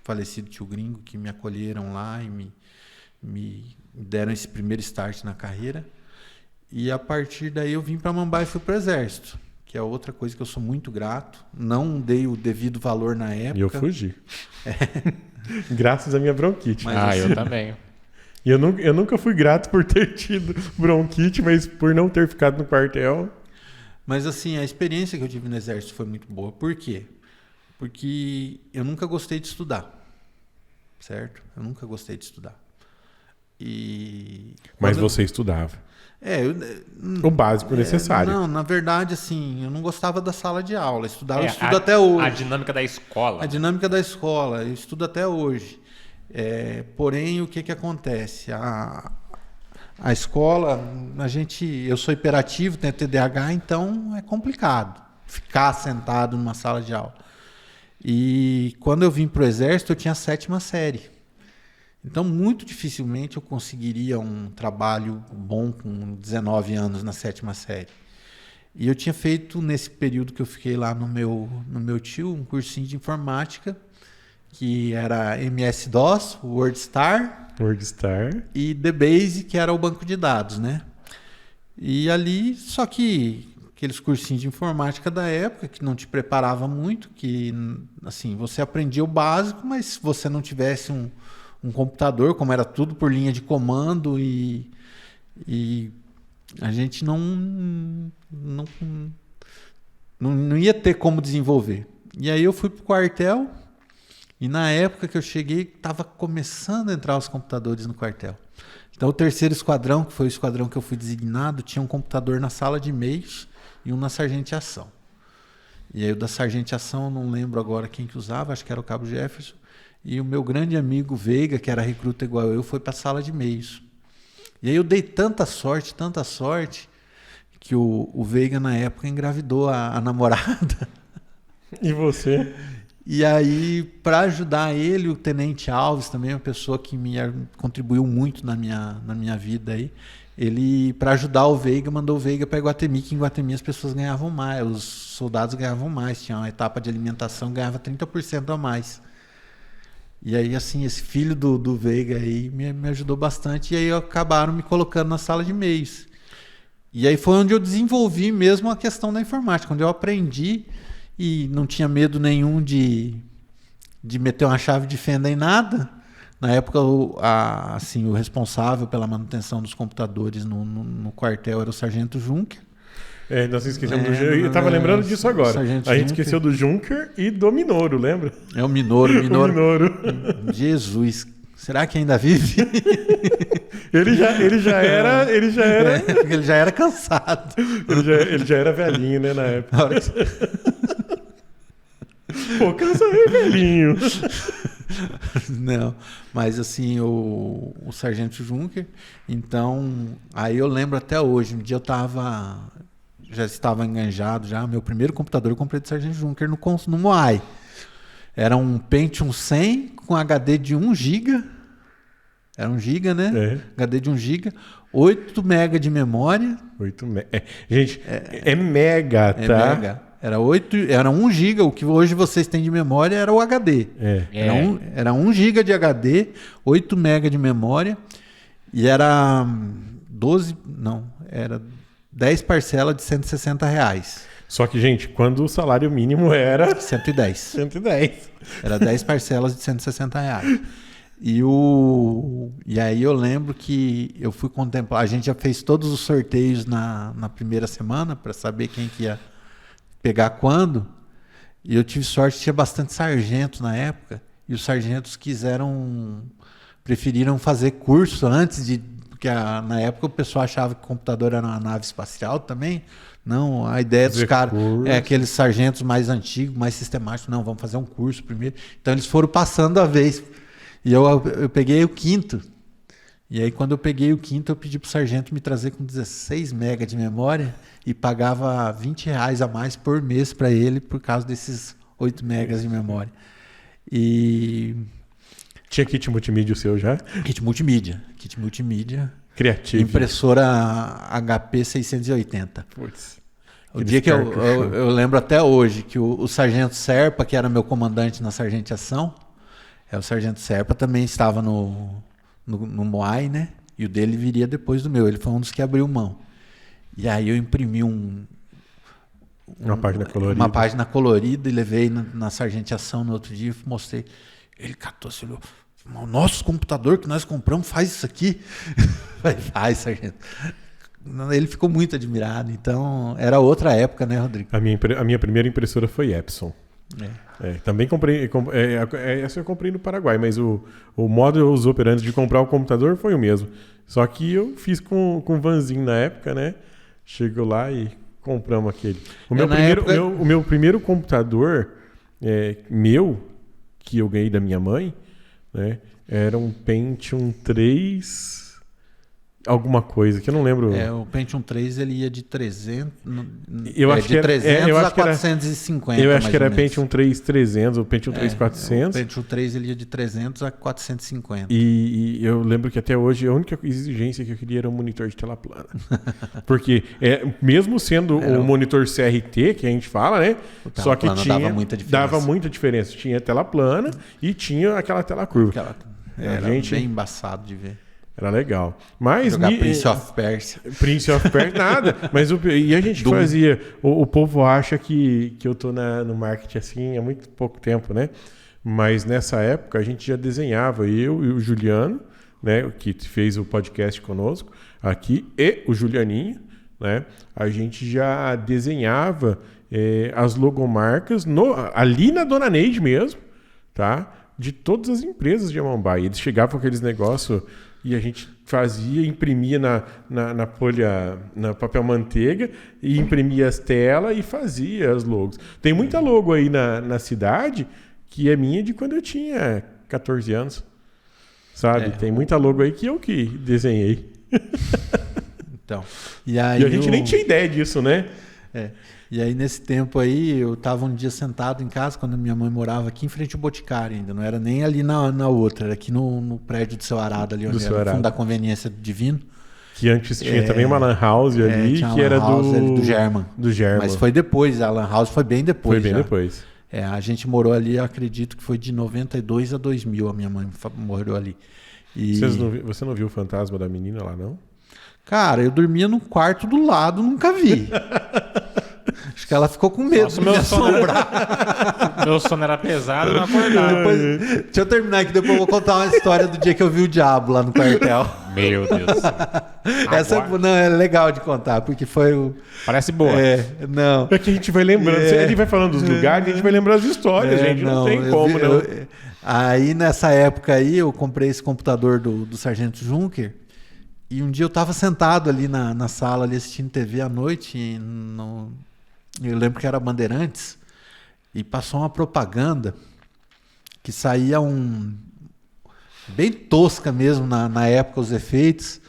S2: falecido tio gringo, que me acolheram lá e me deram esse primeiro start na carreira. E a partir daí eu vim para Amambai e fui para o Exército, que é outra coisa que eu sou muito grato. Não dei o devido valor na época.
S1: E eu fugi. Graças à minha bronquite.
S3: Mas, eu também.
S1: E eu nunca fui grato por ter tido bronquite, mas por não ter ficado no quartel.
S2: Mas assim, a experiência que eu tive no Exército foi muito boa. Por quê? Porque eu nunca gostei de estudar. Certo? Eu nunca gostei de estudar.
S1: Mas você estudava. O básico necessário.
S2: Não, na verdade, assim, eu não gostava da sala de aula. Eu estudo até hoje.
S3: A dinâmica da escola.
S2: A dinâmica da escola. Eu estudo até hoje. Porém, o que acontece? A escola, eu sou hiperativo, tenho TDAH, então é complicado ficar sentado numa sala de aula. E quando eu vim para o Exército, eu tinha a 7ª série. Então, muito dificilmente eu conseguiria um trabalho bom com 19 anos na 7ª série. E eu tinha feito, nesse período que eu fiquei lá no meu tio, um cursinho de informática, que era MS-DOS, WordStar e DBase, que era o banco de dados, né? E ali, só que aqueles cursinhos de informática da época, que não te preparava muito, que assim, você aprendia o básico, mas se você não tivesse um computador, como era tudo por linha de comando, e a gente não ia ter como desenvolver. E aí eu fui para o quartel, e na época que eu cheguei, estava começando a entrar os computadores no quartel. Então o 3º esquadrão, que foi o esquadrão que eu fui designado, tinha um computador na sala de e-mails e um na sargenteação. E aí o da sargenteação, eu não lembro agora quem que usava, acho que era o Cabo Jefferson. E o meu grande amigo Veiga, que era recruta igual eu, foi para a sala de e-mails. E aí eu dei tanta sorte, que o Veiga, na época, engravidou a namorada.
S1: E você?
S2: E aí, para ajudar ele, o Tenente Alves, também uma pessoa que me contribuiu muito na minha vida aí, ele, para ajudar o Veiga, mandou o Veiga para Iguatemi, que em Iguatemi as pessoas ganhavam mais, os soldados ganhavam mais, tinha uma etapa de alimentação, ganhava 30% a mais. E aí, assim, esse filho do Veiga aí me ajudou bastante. E aí acabaram me colocando na sala de e-mails. E aí foi onde eu desenvolvi mesmo a questão da informática. Onde eu aprendi e não tinha medo nenhum de meter uma chave de fenda em nada. Na época, o responsável pela manutenção dos computadores no quartel era o Sargento Juncker.
S1: Nós esquecemos do Junker. Eu tava lembrando disso agora. A gente esqueceu do Junker e do Minoro, lembra?
S2: É o Minoro. O Minoro. Jesus, será que ainda vive?
S1: Ele já era. Ele
S2: já era cansado.
S1: Ele já era velhinho, né, na época. Pô, cansa é velhinho.
S2: Não, mas assim, o Sargento Junker, então, aí eu lembro até hoje, um dia já estava enganjado, meu primeiro computador eu comprei de Sargento Junker no Moai. Era um Pentium 100 com HD de 1 GB, era 1 GB, né? HD de 1 GB, 8 MB de memória.
S1: 8 MB. Gente, é mega, tá?
S2: Mega. Era 1 GB, o que hoje vocês têm de memória era o HD. Era 1 GB de HD, 8 MB de memória e era 10 parcelas de R$160.
S1: Só que, gente, quando o salário mínimo era...
S2: 110.
S1: 110.
S2: Era 10 parcelas de R$160. E aí eu lembro que eu fui contemplar, a gente já fez todos os sorteios na primeira semana para saber quem que ia pegar quando, e eu tive sorte, tinha bastante sargentos na época, e os sargentos preferiram fazer curso antes porque na época o pessoal achava que o computador era uma nave espacial também. Não, a ideia dos caras é aqueles sargentos mais antigos, mais sistemáticos, não, vamos fazer um curso primeiro. Então eles foram passando a vez, e eu peguei o 5º. E aí, quando eu peguei o 5º, eu pedi pro sargento me trazer com 16 MB de memória e pagava R$20 a mais por mês para ele por causa desses 8 MB de memória. E...
S1: Tinha kit multimídia o seu já?
S2: Kit multimídia.
S1: Criativo.
S2: Impressora HP 680.
S1: Putz.
S2: O dia que eu lembro até hoje que o sargento Serpa, que era meu comandante na sargentiação, o sargento Serpa também estava no Moai, né? E o dele viria depois do meu. Ele foi um dos que abriu mão. E aí eu imprimi
S1: uma página colorida
S2: e levei na sargentiação no outro dia e mostrei. Ele catou assim, olhou, o nosso computador que nós compramos faz isso aqui. Faz, sargento. Ele ficou muito admirado. Então, era outra época, né, Rodrigo?
S1: A minha primeira impressora foi Epson. Também comprei. Essa eu comprei no Paraguai, mas o modus operandi de comprar o computador foi o mesmo. Só que eu fiz com o Vanzinho na época, né? Chegou lá e compramos aquele. O meu primeiro computador que eu ganhei da minha mãe, né? Era um Pentium 3... alguma coisa, que eu não lembro.
S2: O Pentium 3 ele ia de 300,
S1: eu acho que
S2: 300 a 450.
S1: Eu acho que era Pentium 3 300 ou Pentium 3 400.
S2: O Pentium 3 ele ia de 300 a 450.
S1: E eu lembro que até hoje a única exigência que eu queria era um monitor de tela plana. Porque mesmo sendo o monitor CRT que a gente fala, né? Só que dava muita diferença. Tinha tela plana e tinha aquela tela curva.
S2: Era bem embaçado de ver.
S1: Era legal. Mas
S2: jogar Prince of Persia.
S1: Prince of Persia, nada. Mas e a gente fazia... O povo acha que eu tô no marketing assim há muito pouco tempo, né? Mas nessa época a gente já desenhava, eu e o Juliano, né? Que fez o podcast conosco aqui, e o Julianinho, né? A gente já desenhava as logomarcas ali na Dona Neide mesmo, tá? De todas as empresas de Amambai. Eles chegavam com aqueles negócios... E a gente imprimia na folha, na papel manteiga, e imprimia as telas e fazia as logos. Tem muita logo aí na cidade que é minha de quando eu tinha 14 anos. Sabe? Tem muita logo aí que eu que desenhei.
S2: Então,
S1: e a gente nem tinha ideia disso, né?
S2: E aí, nesse tempo aí, eu estava um dia sentado em casa, quando minha mãe morava aqui em frente ao Boticário ainda. Não era nem ali na outra, era aqui no prédio do Seu Arado, ali onde era o Fundo da Conveniência Divino.
S1: Que antes tinha também uma Lan House ali, que era
S2: do German.
S1: Do German.
S2: Mas foi depois, a Lan House foi bem depois.
S1: Foi bem depois.
S2: A gente morou ali, eu acredito que foi de 92 a 2000, a minha mãe morou ali.
S1: Você não viu o fantasma da menina lá, não?
S2: Cara, eu dormia no quarto do lado, nunca vi. Acho que ela ficou com medo de me assombrar.
S3: Meu sono era pesado, não acordava.
S2: Deixa eu terminar aqui, depois eu vou contar uma história do dia que eu vi o diabo lá no quartel.
S3: Meu Deus do céu.
S2: Essa não é legal de contar, porque foi o...
S3: Parece boa.
S2: Não.
S1: É que a gente vai lembrando. Ele vai falando dos lugares, a gente vai lembrando as histórias, gente. Não tem como, não.
S2: Aí, nessa época aí, eu comprei esse computador do Sargento Junker. E um dia eu estava sentado ali na sala, ali assistindo TV à noite. Eu lembro que era Bandeirantes. E passou uma propaganda que saía bem tosca mesmo na época, os efeitos,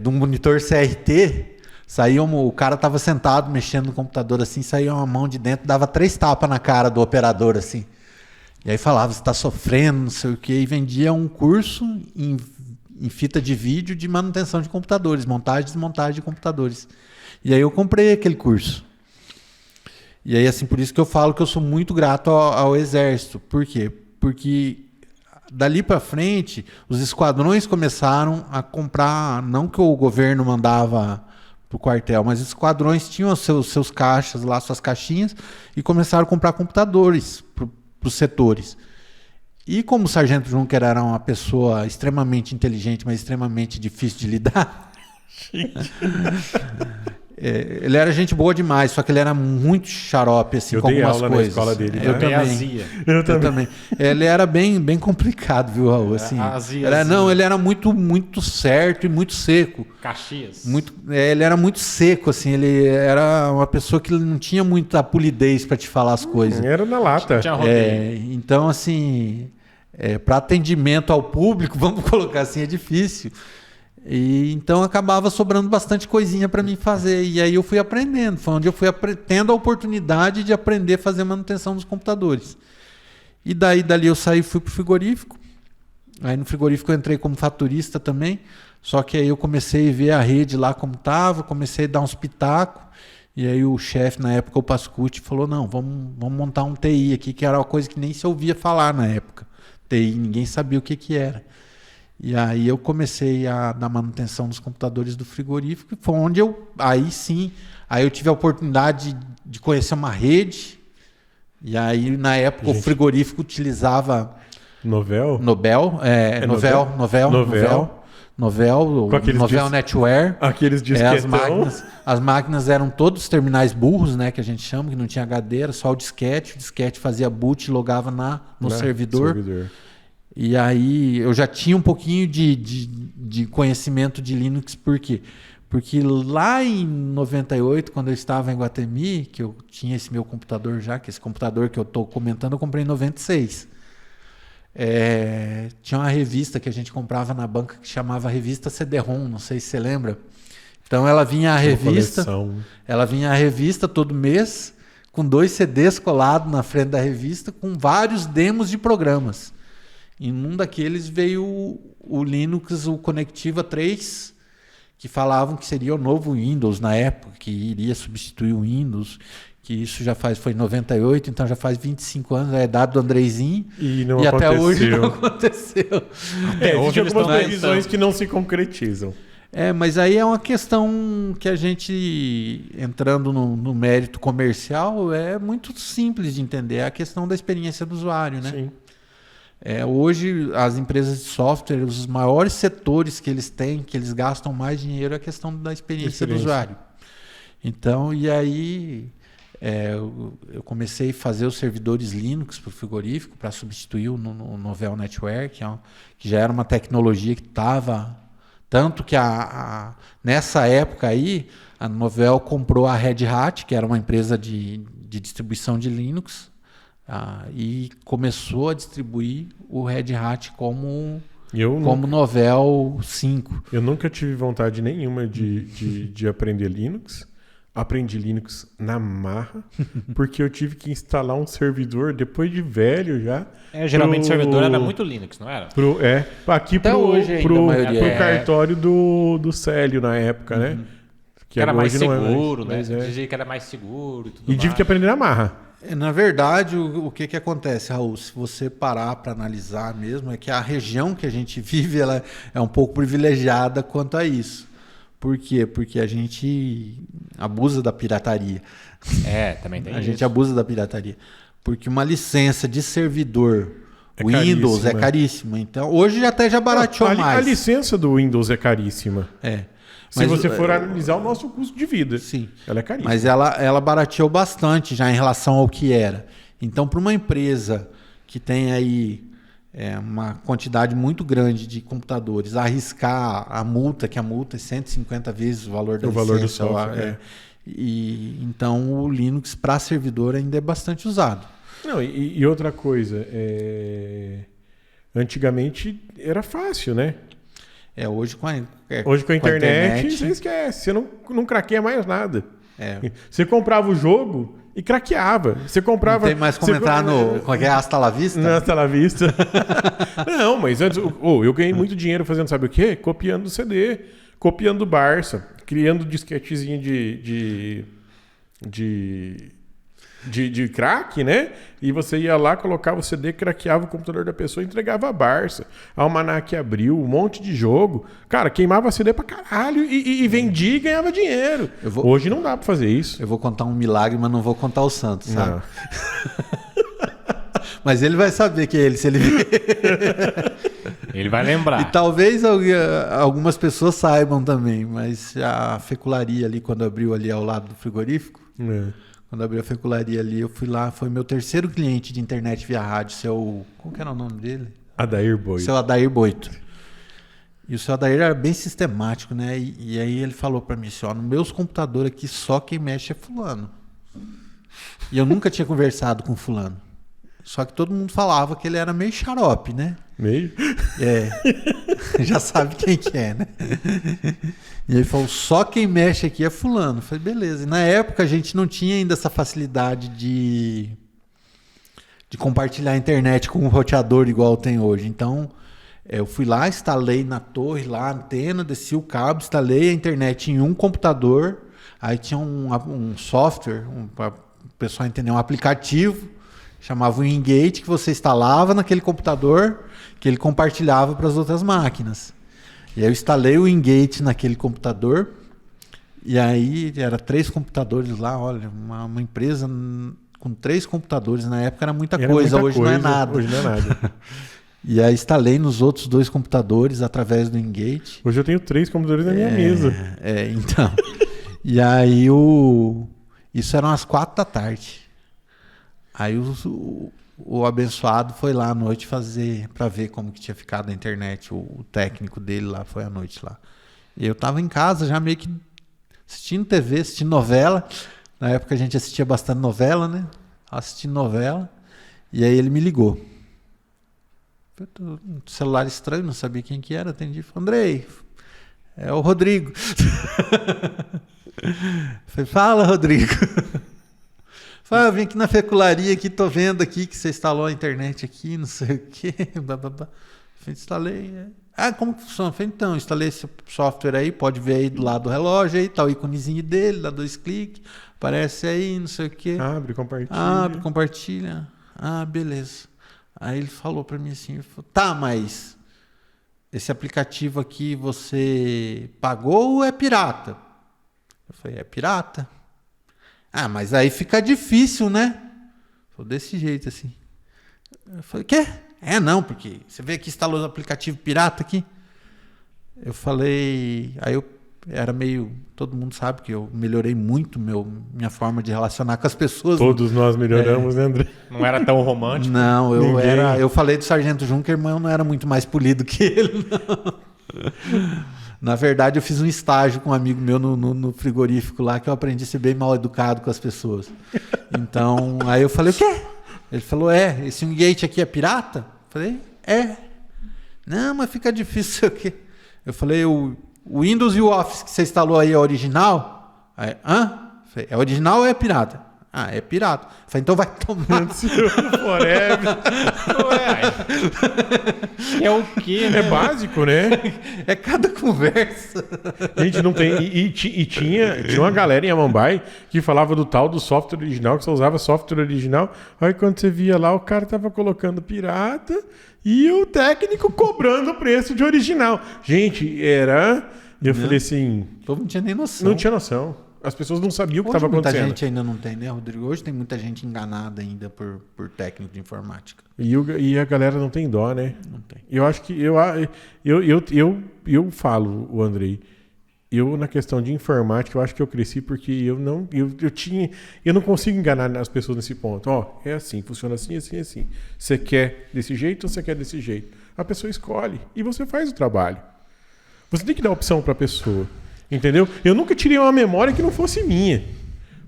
S2: de um monitor CRT. O cara estava sentado mexendo no computador assim, saía uma mão de dentro, dava 3 tapas na cara do operador assim. E aí falava, você está sofrendo, não sei o quê, e vendia um curso em fita de vídeo de manutenção de computadores, montagem e desmontagem de computadores. E aí eu comprei aquele curso. E aí, assim, por isso que eu falo que eu sou muito grato ao Exército. Por quê? Porque dali para frente, os esquadrões começaram a comprar, não que o governo mandava para o quartel, mas os esquadrões tinham seus caixas lá, suas caixinhas, e começaram a comprar computadores para os setores. E como o Sargento Junker era uma pessoa extremamente inteligente, mas extremamente difícil de lidar... ele era gente boa demais, só que ele era muito xarope assim, com algumas coisas. Eu dei aula na escola dele. Eu também. Ele era bem complicado, viu, Raul? Assim, ele era muito certo e muito seco.
S3: Caxias.
S2: Ele era muito seco, assim. Ele era uma pessoa que não tinha muita polidez para te falar as coisas.
S1: Era na lata.
S2: Então, assim, para atendimento ao público, vamos colocar assim, é difícil. E então acabava sobrando bastante coisinha para mim fazer. E aí eu fui aprendendo. Foi onde eu fui tendo a oportunidade de aprender a fazer manutenção dos computadores. E dali eu saí e fui pro frigorífico. Aí no frigorífico eu entrei como faturista também. Só que aí eu comecei a ver a rede lá como estava, comecei a dar uns pitacos. E aí o chefe, na época, o Pascucci, falou, não, vamos montar um TI aqui, que era uma coisa que nem se ouvia falar na época. TI, ninguém sabia o que era. E aí eu comecei a dar manutenção dos computadores do frigorífico, e foi onde aí eu tive a oportunidade de conhecer uma rede, e aí na época o frigorífico utilizava
S1: Novel
S2: Netware.
S1: Aqueles disquetão.
S2: As máquinas eram todos terminais burros, né, que a gente chama, que não tinha HD, era só o disquete fazia boot, logava no servidor. E aí eu já tinha um pouquinho de conhecimento de Linux, por quê? Porque lá em 98, quando eu estava em Guatemi, que eu tinha esse meu computador já, que esse computador que eu estou comentando, eu comprei em 96. Tinha uma revista que a gente comprava na banca que chamava Revista CD-ROM, não sei se você lembra. Então ela vinha a revista todo mês, com 2 CDs colados na frente da revista, com vários demos de programas. Em um daqueles veio o Linux, o Conectiva 3, que falavam que seria o novo Windows na época, que iria substituir o Windows, que isso foi em 98, então já faz 25 anos, é dado do Andreizinho, e até hoje não aconteceu.
S1: Hoje algumas previsões que não se concretizam.
S2: Mas aí é uma questão que a gente, entrando no mérito comercial, é muito simples de entender, é a questão da experiência do usuário, né?
S1: Sim.
S2: Hoje, as empresas de software, os maiores setores que eles têm, que eles gastam mais dinheiro, é a questão da experiência do usuário. Então, e aí eu comecei a fazer os servidores Linux para o frigorífico, para substituir o Novell Netware, que já era uma tecnologia que estava... Tanto que nessa época aí, a Novell comprou a Red Hat, que era uma empresa de distribuição de Linux, e começou a distribuir o Red Hat como Novell 5.
S1: Eu nunca tive vontade nenhuma de aprender Linux. Aprendi Linux na marra, porque eu tive que instalar um servidor depois de velho já.
S3: Geralmente o servidor era muito Linux, não era?
S1: Aqui pro cartório do Célio na época, né?
S3: Que era mais seguro, né? Dizia que era mais seguro e tudo mais.
S1: E tive que aprender na marra.
S2: Na verdade, o que acontece, Raul? Se você parar para analisar mesmo, é que a região que a gente vive ela é um pouco privilegiada quanto a isso. Por quê? Porque a gente abusa da pirataria.
S3: Também tem
S2: isso. A gente abusa da pirataria. Porque uma licença de servidor O Windows é caríssimo. Então, hoje até já barateou mais.
S1: A licença do Windows é caríssima. Se você for analisar o nosso custo de vida,
S2: sim,
S1: ela é caríssima.
S2: Mas ela barateou bastante já em relação ao que era. Então, para uma empresa que tem aí uma quantidade muito grande de computadores, arriscar a multa, que a multa é 150 vezes o valor da licença.
S1: O valor do software.
S2: E então o Linux para servidor ainda é bastante usado.
S1: Não, e outra coisa, antigamente era fácil, né?
S2: Hoje com a
S1: internet você esquece, você não craqueia mais nada. Você comprava o jogo e craqueava. Você comprava.
S2: Não tem mais como entrar no. Como é que é? Hasta la vista?
S1: Hasta la vista. Não, mas antes. Eu ganhei muito dinheiro fazendo, sabe o quê? Copiando o CD, copiando o Barça, criando disquetezinho de crack, né? E você ia lá, colocava o CD, craqueava o computador da pessoa e entregava a Barça. A Almanac abriu, um monte de jogo. Cara, queimava CD pra caralho e vendia e ganhava dinheiro. Hoje não dá pra fazer isso.
S2: Eu vou contar um milagre, mas não vou contar o santo, sabe? Mas ele vai saber que é ele, se ele ver.
S3: Ele vai lembrar.
S2: E talvez algumas pessoas saibam também, mas a fecularia ali, quando abriu ali ao lado do frigorífico... Quando abriu a fecularia ali, eu fui lá, foi meu terceiro cliente de internet via rádio, como que era o nome dele?
S1: Adair Boito.
S2: Seu Adair Boito. E o seu Adair era bem sistemático, né? E aí ele falou para mim assim, nos meus computadores aqui só quem mexe é fulano. E eu nunca tinha conversado com fulano. Só que todo mundo falava que ele era meio xarope, né?
S1: Meio?
S2: Já sabe quem que é, né? E ele falou, só quem mexe aqui é fulano. Eu falei, beleza. E na época a gente não tinha ainda essa facilidade de compartilhar a internet com um roteador igual tem hoje. Então, eu fui lá, instalei na torre lá a antena, desci o cabo, instalei a internet em um computador. Aí tinha um software, para o pessoal entender, um aplicativo, chamava o Engate, que você instalava naquele computador, que ele compartilhava para as outras máquinas. E aí eu instalei o Engate naquele computador, e aí era 3 computadores lá, olha, uma empresa com 3 computadores, na época era muita coisa, hoje não é nada.
S1: Hoje não é nada.
S2: E aí instalei nos outros 2 computadores através do Engate.
S1: Hoje eu tenho 3 computadores na minha mesa.
S2: Então. E aí isso eram as 4 da tarde. Aí o abençoado foi lá à noite para ver como que tinha ficado a internet. O técnico dele lá foi à noite lá. E eu tava em casa já meio que assistindo TV, assistindo novela. Na época a gente assistia bastante novela, né? Assistindo novela. E aí ele me ligou. Um celular estranho, não sabia quem que era. Atendi. Falei, Andrei, é o Rodrigo. Falei, fala, Rodrigo. Falei, eu vim aqui na fecularia, aqui, tô vendo aqui que você instalou a internet aqui, não sei o quê. Falei, instalei. Como que funciona? Falei, então, instalei esse software aí, pode ver aí do lado do relógio, aí tá o íconezinho dele, dá 2 cliques, aparece aí, não sei o quê.
S1: Abre, compartilha.
S2: Beleza. Aí ele falou pra mim assim, tá, mas esse aplicativo aqui você pagou ou é pirata? Eu falei, é pirata. Mas aí fica difícil, né? Falei, desse jeito assim. Eu falei, quê? Não, porque você vê que instalou o aplicativo pirata aqui. Eu falei, aí eu era meio, todo mundo sabe que eu melhorei muito minha forma de relacionar com as pessoas.
S1: Todos nós melhoramos, né, André?
S3: Não era tão romântico.
S2: Não, eu falei do Sargento Juncker, mas eu não era muito mais polido que ele, não. Na verdade, eu fiz um estágio com um amigo meu no frigorífico lá, que eu aprendi a ser bem mal educado com as pessoas. Então, aí eu falei, o quê? Ele falou, esse Engate aqui é pirata? Eu falei, Não, mas fica difícil, sei o quê. Eu falei, o Windows e o Office que você instalou aí é original? Aí, falei, é original ou é pirata? É pirata. Eu falei, então vai tomar.
S1: Forever.
S3: É o quê, né?
S1: É básico, né?
S2: É cada conversa.
S1: Gente, não tem. E tinha uma galera em Amambai que falava do tal do software original, que só usava software original. Aí quando você via lá, o cara tava colocando pirata e o técnico cobrando o preço de original. Gente, era. Eu falei assim.
S2: O povo não tinha nem noção.
S1: Não tinha noção. As pessoas não sabiam o que estava acontecendo.
S2: Muita gente ainda não tem, né, Rodrigo? Hoje tem muita gente enganada ainda por técnico de informática.
S1: E a galera não tem dó, né?
S2: Não tem.
S1: Eu acho que... Eu falo, o Andrei, eu na questão de informática, eu acho que eu cresci porque eu não consigo enganar as pessoas nesse ponto. É assim, funciona assim, assim, assim. Você quer desse jeito ou você quer desse jeito? A pessoa escolhe e você faz o trabalho. Você tem que dar opção para a pessoa. Entendeu? Eu nunca tirei uma memória que não fosse minha.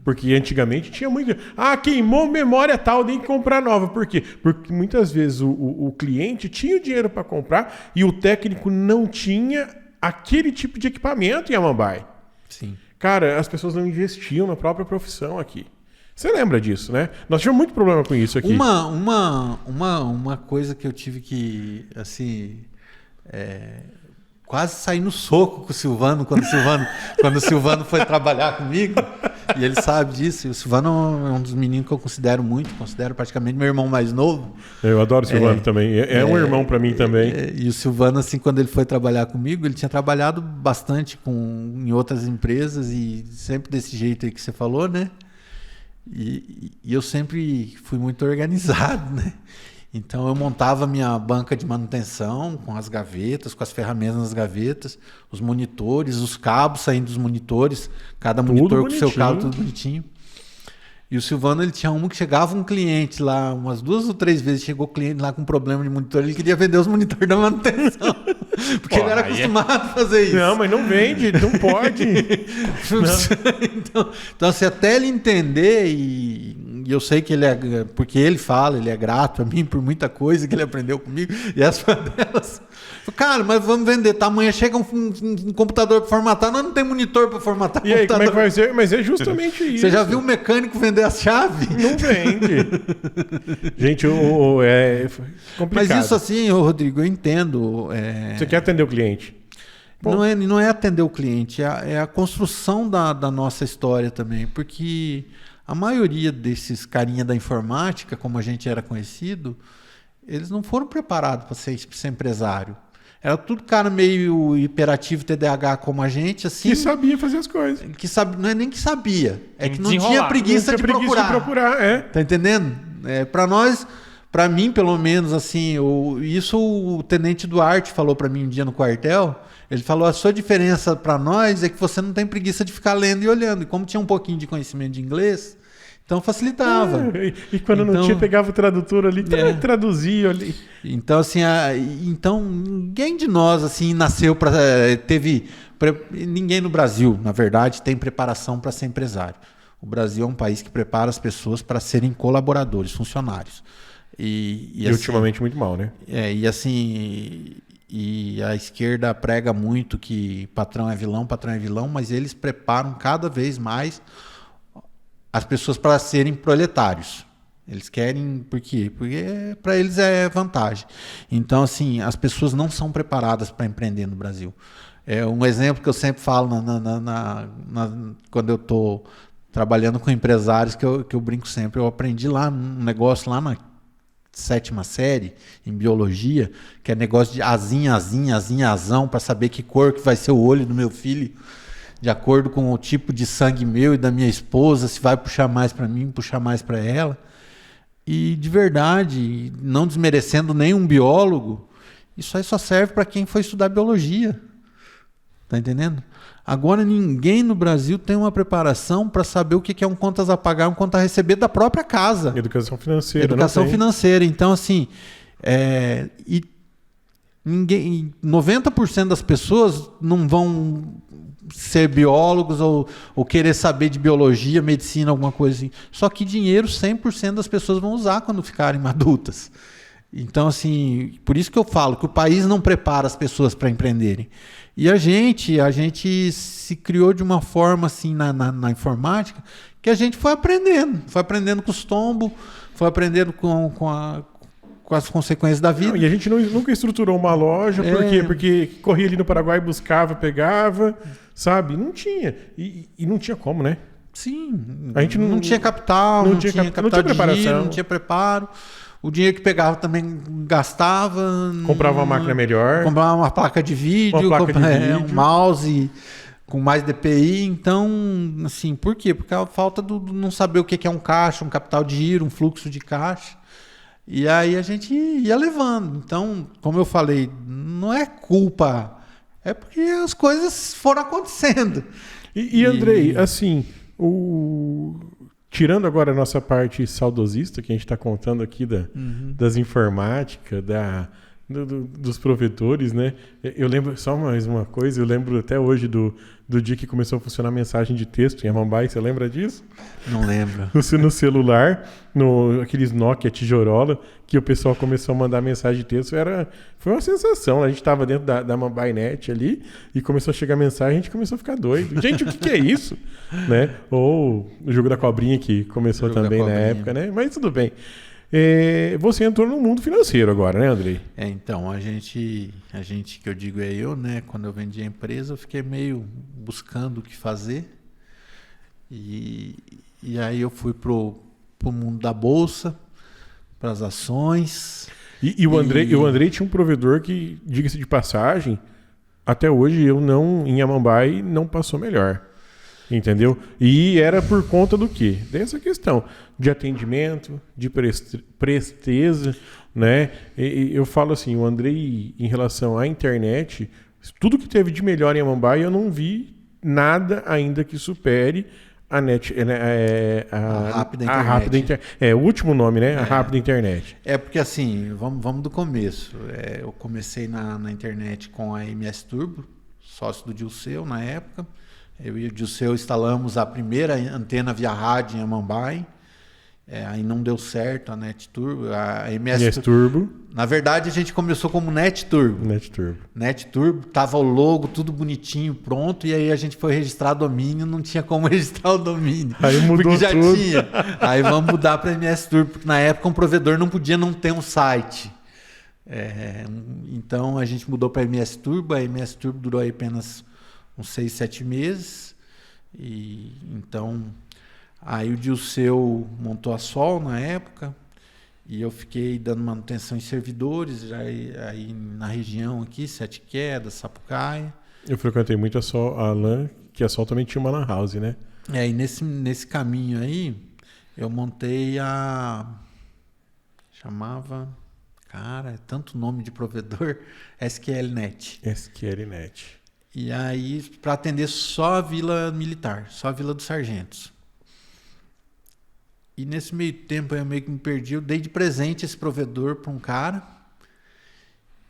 S1: Porque antigamente tinha muito... queimou memória tal, tem que comprar nova. Por quê? Porque muitas vezes o cliente tinha o dinheiro para comprar e o técnico não tinha aquele tipo de equipamento em Amambai.
S2: Sim.
S1: Cara, as pessoas não investiam na própria profissão aqui. Você lembra disso, né? Nós tivemos muito problema com isso aqui.
S2: Uma coisa que eu tive que, assim... quase saí no soco com o Silvano quando o Silvano foi trabalhar comigo, e ele sabe disso. E o Silvano é um dos meninos que eu considero praticamente meu irmão mais novo.
S1: Eu adoro o Silvano também, é um irmão para mim também.
S2: E o Silvano, assim, quando ele foi trabalhar comigo, ele tinha trabalhado bastante em outras empresas e sempre desse jeito aí que você falou, né? E eu sempre fui muito organizado, né? Então eu montava minha banca de manutenção com as gavetas, com as ferramentas nas gavetas, os monitores, os cabos saindo dos monitores, cada tudo monitor bonitinho. Com o seu cabo, tudo bonitinho. E o Silvano, ele tinha que chegava um cliente lá, umas 2 ou 3 vezes chegou o cliente lá com problema de monitor, ele queria vender os monitores da manutenção. Porque ele era acostumado a fazer isso.
S1: Não, mas não vende, não pode.
S2: Então, assim, até ele entender, e eu sei que ele porque ele fala, ele é grato a mim por muita coisa que ele aprendeu comigo, e essa delas. Cara, mas vamos vender, tá? Amanhã chega um computador para formatar, nós não tem monitor para formatar.
S1: E aí, como é que vai ser? Mas é justamente isso.
S2: Você já viu um mecânico vender a chave?
S1: Não vende. Gente, é complicado.
S2: Mas isso assim, Rodrigo, eu entendo.
S1: Você quer atender o cliente?
S2: Não é atender o cliente, é a construção da nossa história também, porque a maioria desses carinha da informática, como a gente era conhecido, eles não foram preparados para ser empresário. Era tudo cara meio hiperativo, TDAH como a gente, assim.
S1: Que sabia fazer as coisas.
S2: Não é nem que sabia, é que não tinha preguiça de procurar. Tá entendendo? Para mim, pelo menos, assim, isso o Tenente Duarte falou para mim um dia no quartel. Ele falou: a sua diferença para nós é que você não tem preguiça de ficar lendo e olhando. E como tinha um pouquinho de conhecimento de inglês, então facilitava.
S1: E quando não tinha, pegava o tradutor ali, traduzia ali.
S2: Então, assim, então ninguém de nós assim nasceu para ninguém no Brasil, na verdade, tem preparação para ser empresário. O Brasil é um país que prepara as pessoas para serem colaboradores, funcionários. E assim,
S1: ultimamente muito mal, né?
S2: E assim, e a esquerda prega muito que patrão é vilão, mas eles preparam cada vez mais as pessoas para serem proletários. Eles querem... Por quê? Porque para eles é vantagem. Então, assim, as pessoas não são preparadas para empreender no Brasil. Um exemplo que eu sempre falo quando eu estou trabalhando com empresários, que eu brinco sempre. Eu aprendi lá um negócio lá na 7ª série, em biologia, que é negócio de azinha, azão, para saber que cor que vai ser o olho do meu filho, de acordo com o tipo de sangue meu e da minha esposa, se vai puxar mais para mim, puxar mais para ela. E de verdade, não desmerecendo nenhum biólogo, isso aí só serve para quem foi estudar biologia. Tá entendendo? Agora ninguém no Brasil tem uma preparação para saber o que é um contas a pagar, um contas a receber da própria casa.
S1: Educação financeira.
S2: Educação financeira. Então, assim, 90% das pessoas não vão ser biólogos ou querer saber de biologia, medicina, alguma coisa assim. Só que dinheiro 100% das pessoas vão usar quando ficarem adultas. Então, assim, por isso que eu falo que o país não prepara as pessoas para empreenderem. E a gente se criou de uma forma assim na informática que a gente foi aprendendo com os tombos, foi aprendendo com as consequências da vida.
S1: Não, e a gente nunca estruturou uma loja, por quê? Porque corria ali no Paraguai, buscava, pegava, sabe? Não tinha. E não tinha como, né?
S2: Sim. A gente não tinha capital, não tinha preparação, não tinha preparo. O dinheiro que pegava também gastava.
S1: Comprava uma máquina melhor.
S2: Comprava uma placa de vídeo, um mouse, com mais DPI. Então, assim, por quê? Porque a falta do não saber o que é um caixa, um capital de giro, um fluxo de caixa. E aí a gente ia levando. Então, como eu falei, não é culpa, é porque as coisas foram acontecendo.
S1: E Andrei, assim, tirando agora a nossa parte saudosista, que a gente está contando aqui das informáticas, dos provedores, né? Eu lembro, só mais uma coisa, eu lembro até hoje do dia que começou a funcionar a mensagem de texto em Amambai, você lembra disso?
S2: Não lembro.
S1: No celular, aqueles Nokia tijorola, que o pessoal começou a mandar mensagem de texto, foi uma sensação. A gente estava dentro da Amambainet ali e começou a chegar mensagem, a gente começou a ficar doido. Gente, o que é isso? Né? Ou o jogo da cobrinha, que começou também na época, né? Mas tudo bem. Você entrou no mundo financeiro agora, né, Andrei?
S2: Então, a gente que eu digo é eu, né? Quando eu vendi a empresa, eu fiquei meio buscando o que fazer. E aí eu fui pro mundo da bolsa, para as ações.
S1: E o Andrei tinha um provedor que, diga-se de passagem, até hoje em Amambai não passou melhor. Entendeu? E era por conta do quê? Dessa questão de atendimento, de presteza, né? Eu falo assim, o Andrei, em relação à internet, tudo que teve de melhor em Amambai, eu não vi nada ainda que supere a rápida internet. O último nome, né? A rápida internet.
S2: Porque assim, vamos do começo. Eu comecei na internet com a MS Turbo, sócio do Dilceu na época. Eu e o Dilceu instalamos a primeira antena via rádio em Amambai. Aí não deu certo a NET Turbo, a MS
S1: Turbo.
S2: Na verdade, a gente começou como NET Turbo. NET Turbo, tava o logo, tudo bonitinho, pronto. E aí a gente foi registrar domínio, não tinha como registrar o domínio.
S1: Aí mudou porque já tudo.
S2: Tinha. Aí vamos mudar para MS Turbo, porque na época um provedor não podia não ter um site. Então a gente mudou para MS Turbo. A MS Turbo durou aí apenas uns 6, 7 meses. E então aí o Dilceu montou a Sol na época e eu fiquei dando manutenção em servidores aí na região aqui, Sete Quedas, Sapucaia.
S1: Eu frequentei muito a LAN, que a Sol também tinha uma LAN house, né?
S2: E nesse caminho aí eu montei chamava, é tanto nome de provedor, SQLNet.
S1: SQLNet.
S2: E aí, para atender só a Vila Militar, só a Vila dos Sargentos. E nesse meio tempo eu meio que me perdi, eu dei de presente esse provedor para um cara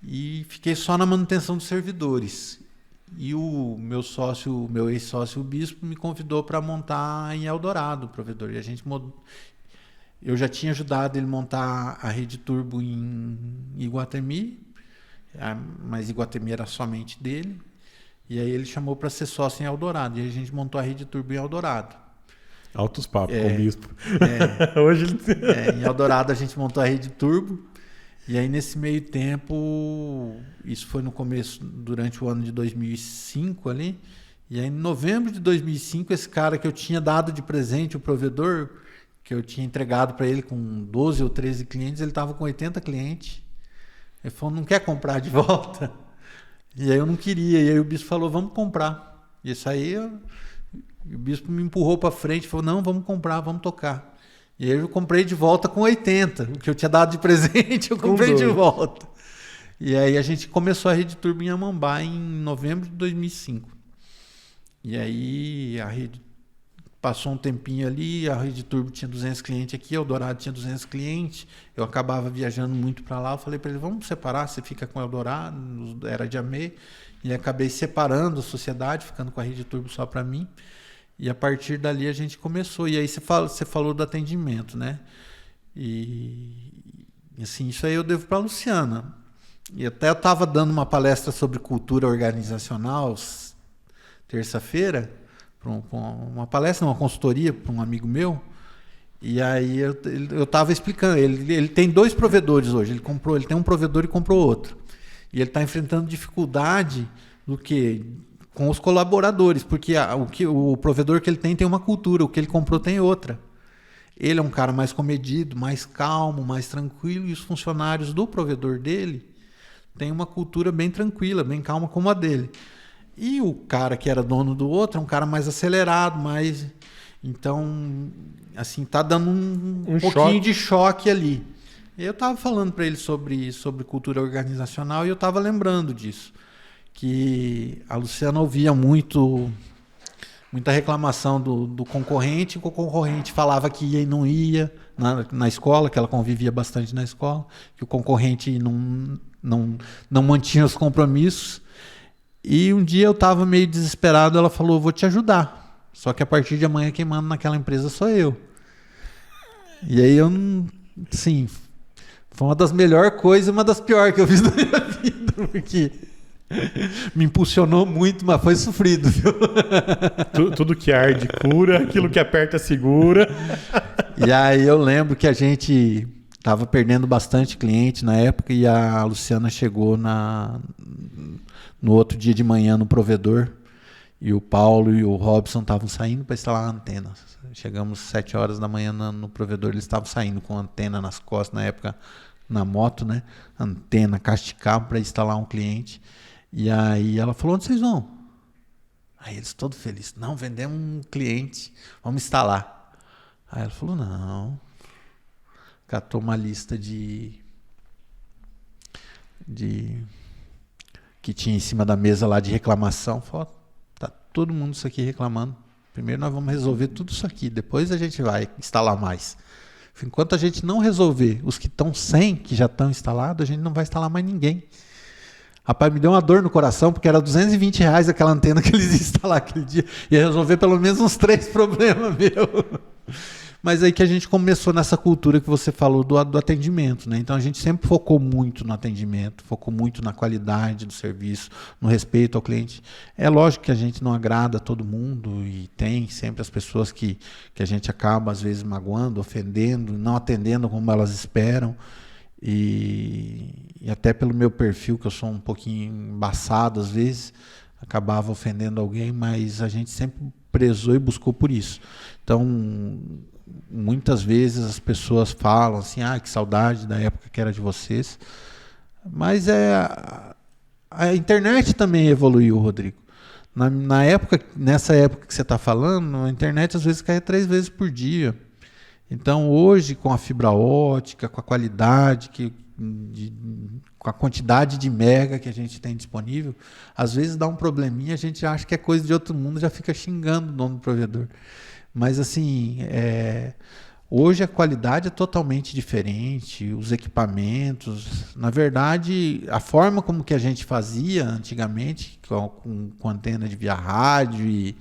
S2: e fiquei só na manutenção dos servidores. E o meu ex-sócio, o Bispo, me convidou para montar em Eldorado o provedor. E eu já tinha ajudado ele a montar a rede Turbo em Iguatemi, mas Iguatemi era somente dele. E aí ele chamou para ser sócio em Eldorado. E aí a gente montou a rede Turbo em Eldorado.
S1: Altos papos com o Bispo. Hoje
S2: em Eldorado a gente montou a rede Turbo. E aí nesse meio tempo, isso foi no começo, durante o ano de 2005 ali. E aí em novembro de 2005, esse cara que eu tinha dado de presente, o provedor, que eu tinha entregado para ele com 12 ou 13 clientes, ele estava com 80 clientes. Ele falou, não quer comprar de volta? E aí eu não queria, e aí o Bispo falou, vamos comprar. E isso aí, o Bispo me empurrou para frente, falou, não, vamos comprar, vamos tocar. E aí eu comprei de volta com 80, o que eu tinha dado de presente, eu comprei de volta. E aí a gente começou a rede Turbo em Amambai em novembro de 2005. E aí a rede passou um tempinho ali, a rede Turbo tinha 200 clientes aqui, Eldorado tinha 200 clientes, eu acabava viajando muito para lá, eu falei para ele, vamos separar, você fica com Eldorado, era de AME, e acabei separando a sociedade, ficando com a rede Turbo só para mim, e a partir dali a gente começou, e aí você falou do atendimento, né? E assim, isso aí eu devo para a Luciana, e até eu estava dando uma palestra sobre cultura organizacional, terça-feira, uma palestra, uma consultoria para um amigo meu, e aí eu estava explicando, ele tem 2 provedores hoje, ele tem um provedor e comprou outro, e ele está enfrentando dificuldade do que com os colaboradores, porque o provedor que ele tem uma cultura, o que ele comprou tem outra. Ele é um cara mais comedido, mais calmo, mais tranquilo, e os funcionários do provedor dele têm uma cultura bem tranquila, bem calma como a dele. E o cara que era dono do outro é um cara mais acelerado, mais... Então, assim, tá dando um pouquinho de choque ali. Eu estava falando para ele sobre cultura organizacional e eu estava lembrando disso. Que a Luciana ouvia muita reclamação do concorrente, que o concorrente falava que ia e não ia na escola, que ela convivia bastante na escola, que o concorrente não mantinha os compromissos. E um dia eu estava meio desesperado, ela falou, vou te ajudar. Só que a partir de amanhã quem manda naquela empresa sou eu. E aí eu, sim, foi uma das melhores coisas e uma das piores que eu fiz na minha vida, porque me impulsionou muito, mas foi sofrido, viu?
S1: Tudo que arde cura, aquilo que aperta segura.
S2: E aí eu lembro que a gente estava perdendo bastante cliente na época e a Luciana chegou no outro dia de manhã no provedor e o Paulo e o Robson estavam saindo para instalar a antena. Chegamos 7 horas da manhã no provedor, eles estavam saindo com a antena nas costas, na época na moto, né? Antena, caixa de cabo para instalar um cliente. E aí ela falou, onde vocês vão? Aí eles todos felizes, não, vendemos um cliente, vamos instalar. Aí ela falou, não. Catou uma lista que tinha em cima da mesa lá de reclamação. Falou, tá todo mundo isso aqui reclamando. Primeiro nós vamos resolver tudo isso aqui, depois a gente vai instalar mais. Enquanto a gente não resolver os que estão 100, que já estão instalados, a gente não vai instalar mais ninguém. Rapaz, me deu uma dor no coração, porque era R$220 aquela antena que eles iam instalar aquele dia. Ia resolver pelo menos uns 3 problemas meus. Mas aí que a gente começou nessa cultura que você falou do atendimento, né? Então a gente sempre focou muito no atendimento, focou muito na qualidade do serviço, no respeito ao cliente. É lógico que a gente não agrada a todo mundo e tem sempre as pessoas que a gente acaba às vezes magoando, ofendendo, não atendendo como elas esperam. E até pelo meu perfil, que eu sou um pouquinho embaçado às vezes, acabava ofendendo alguém, mas a gente sempre prezou e buscou por isso. Então, muitas vezes as pessoas falam assim, que saudade da época que era de vocês. Mas a internet também evoluiu, Rodrigo. Nessa época que você está falando, a internet às vezes cai 3 vezes por dia. Então, hoje, com a fibra ótica, com a qualidade, com a quantidade de mega que a gente tem disponível, às vezes dá um probleminha, a gente acha que é coisa de outro mundo, já fica xingando o dono do provedor. Mas, assim, hoje a qualidade é totalmente diferente, os equipamentos. Na verdade, a forma como que a gente fazia antigamente, com antena de via rádio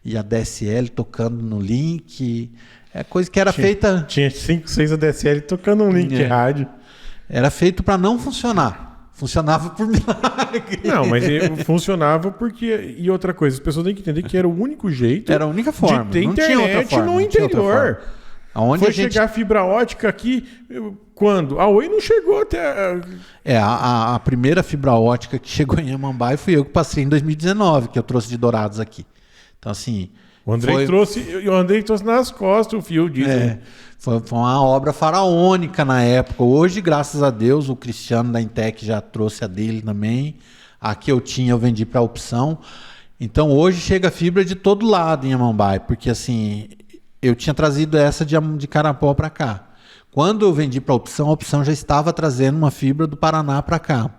S2: e a DSL tocando no link... É coisa que era feita...
S1: Tinha 5, 6 ADSL tocando um link de rádio.
S2: Era feito para não funcionar. Funcionava por milagre.
S1: Não, mas funcionava porque... E outra coisa, as pessoas têm que entender que era o único jeito...
S2: Era a única forma.
S1: De ter internet no interior.
S2: Aonde
S1: foi chegar a fibra ótica aqui... Quando? A Oi não chegou até...
S2: A primeira fibra ótica que chegou em Amambai fui eu que passei em 2019, que eu trouxe de Dourados aqui. Então, assim...
S1: O Andrei trouxe nas costas o fio disso.
S2: Foi uma obra faraônica na época. Hoje, graças a Deus, o Cristiano da Intec já trouxe a dele também. A que eu vendi para a Opção. Então, hoje chega fibra de todo lado em Amambai, porque assim, eu tinha trazido essa de Carapó para cá. Quando eu vendi para a Opção já estava trazendo uma fibra do Paraná para cá.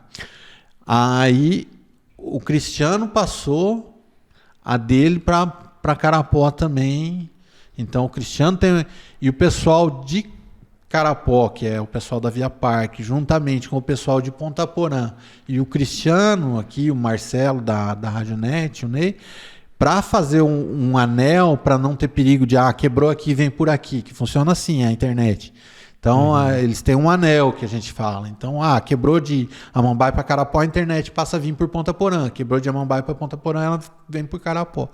S2: Aí, o Cristiano passou a dele para Carapó também. Então o Cristiano tem... E o pessoal de Carapó, que é o pessoal da Via Parque, juntamente com o pessoal de Ponta Porã e o Cristiano aqui, o Marcelo da Rádio Net, o Ney, para fazer um anel, para não ter perigo de quebrou aqui, vem por aqui, que funciona assim a internet. Então eles têm um anel que a gente fala. Então, quebrou de Amambai para Carapó, a internet passa a vir por Ponta Porã. Quebrou de Amambai para Ponta Porã, ela vem por Carapó.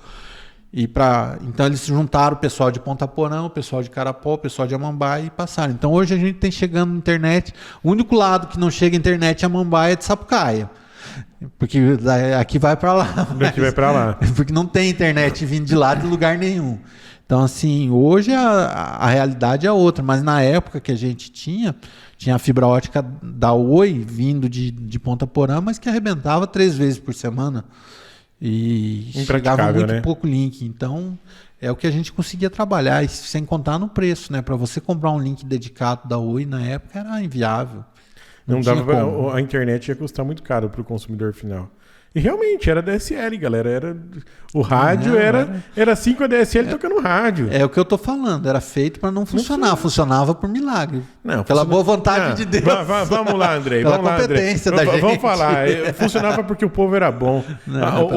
S2: Então eles juntaram o pessoal de Ponta Porã, o pessoal de Carapó, o pessoal de Amambai e passaram. Então hoje a gente tem chegando internet. O único lado que não chega internet em Amambai é de Sapucaia. Porque aqui vai para lá.
S1: Aqui vai para lá.
S2: Porque não tem internet vindo de lá de lugar nenhum. Então assim, hoje a realidade é outra. Mas na época que a gente tinha a fibra ótica da Oi vindo de Ponta Porã, mas que arrebentava 3 vezes por semana. e chegava muito pouco link. Então, é o que a gente conseguia trabalhar, e sem contar no preço, né? Para você comprar um link dedicado da Oi na época era inviável.
S1: Não dava, a internet ia custar muito caro para o consumidor final. E realmente, era DSL, galera. O rádio era 5 ADSL tocando rádio.
S2: É o que eu tô falando, era feito para não funcionar. Funcionava por milagre. Não, pela boa vontade de Deus.
S1: Vamos lá, Andrei.
S2: Pela competência da gente.
S1: Vamos falar. Funcionava porque o povo era bom.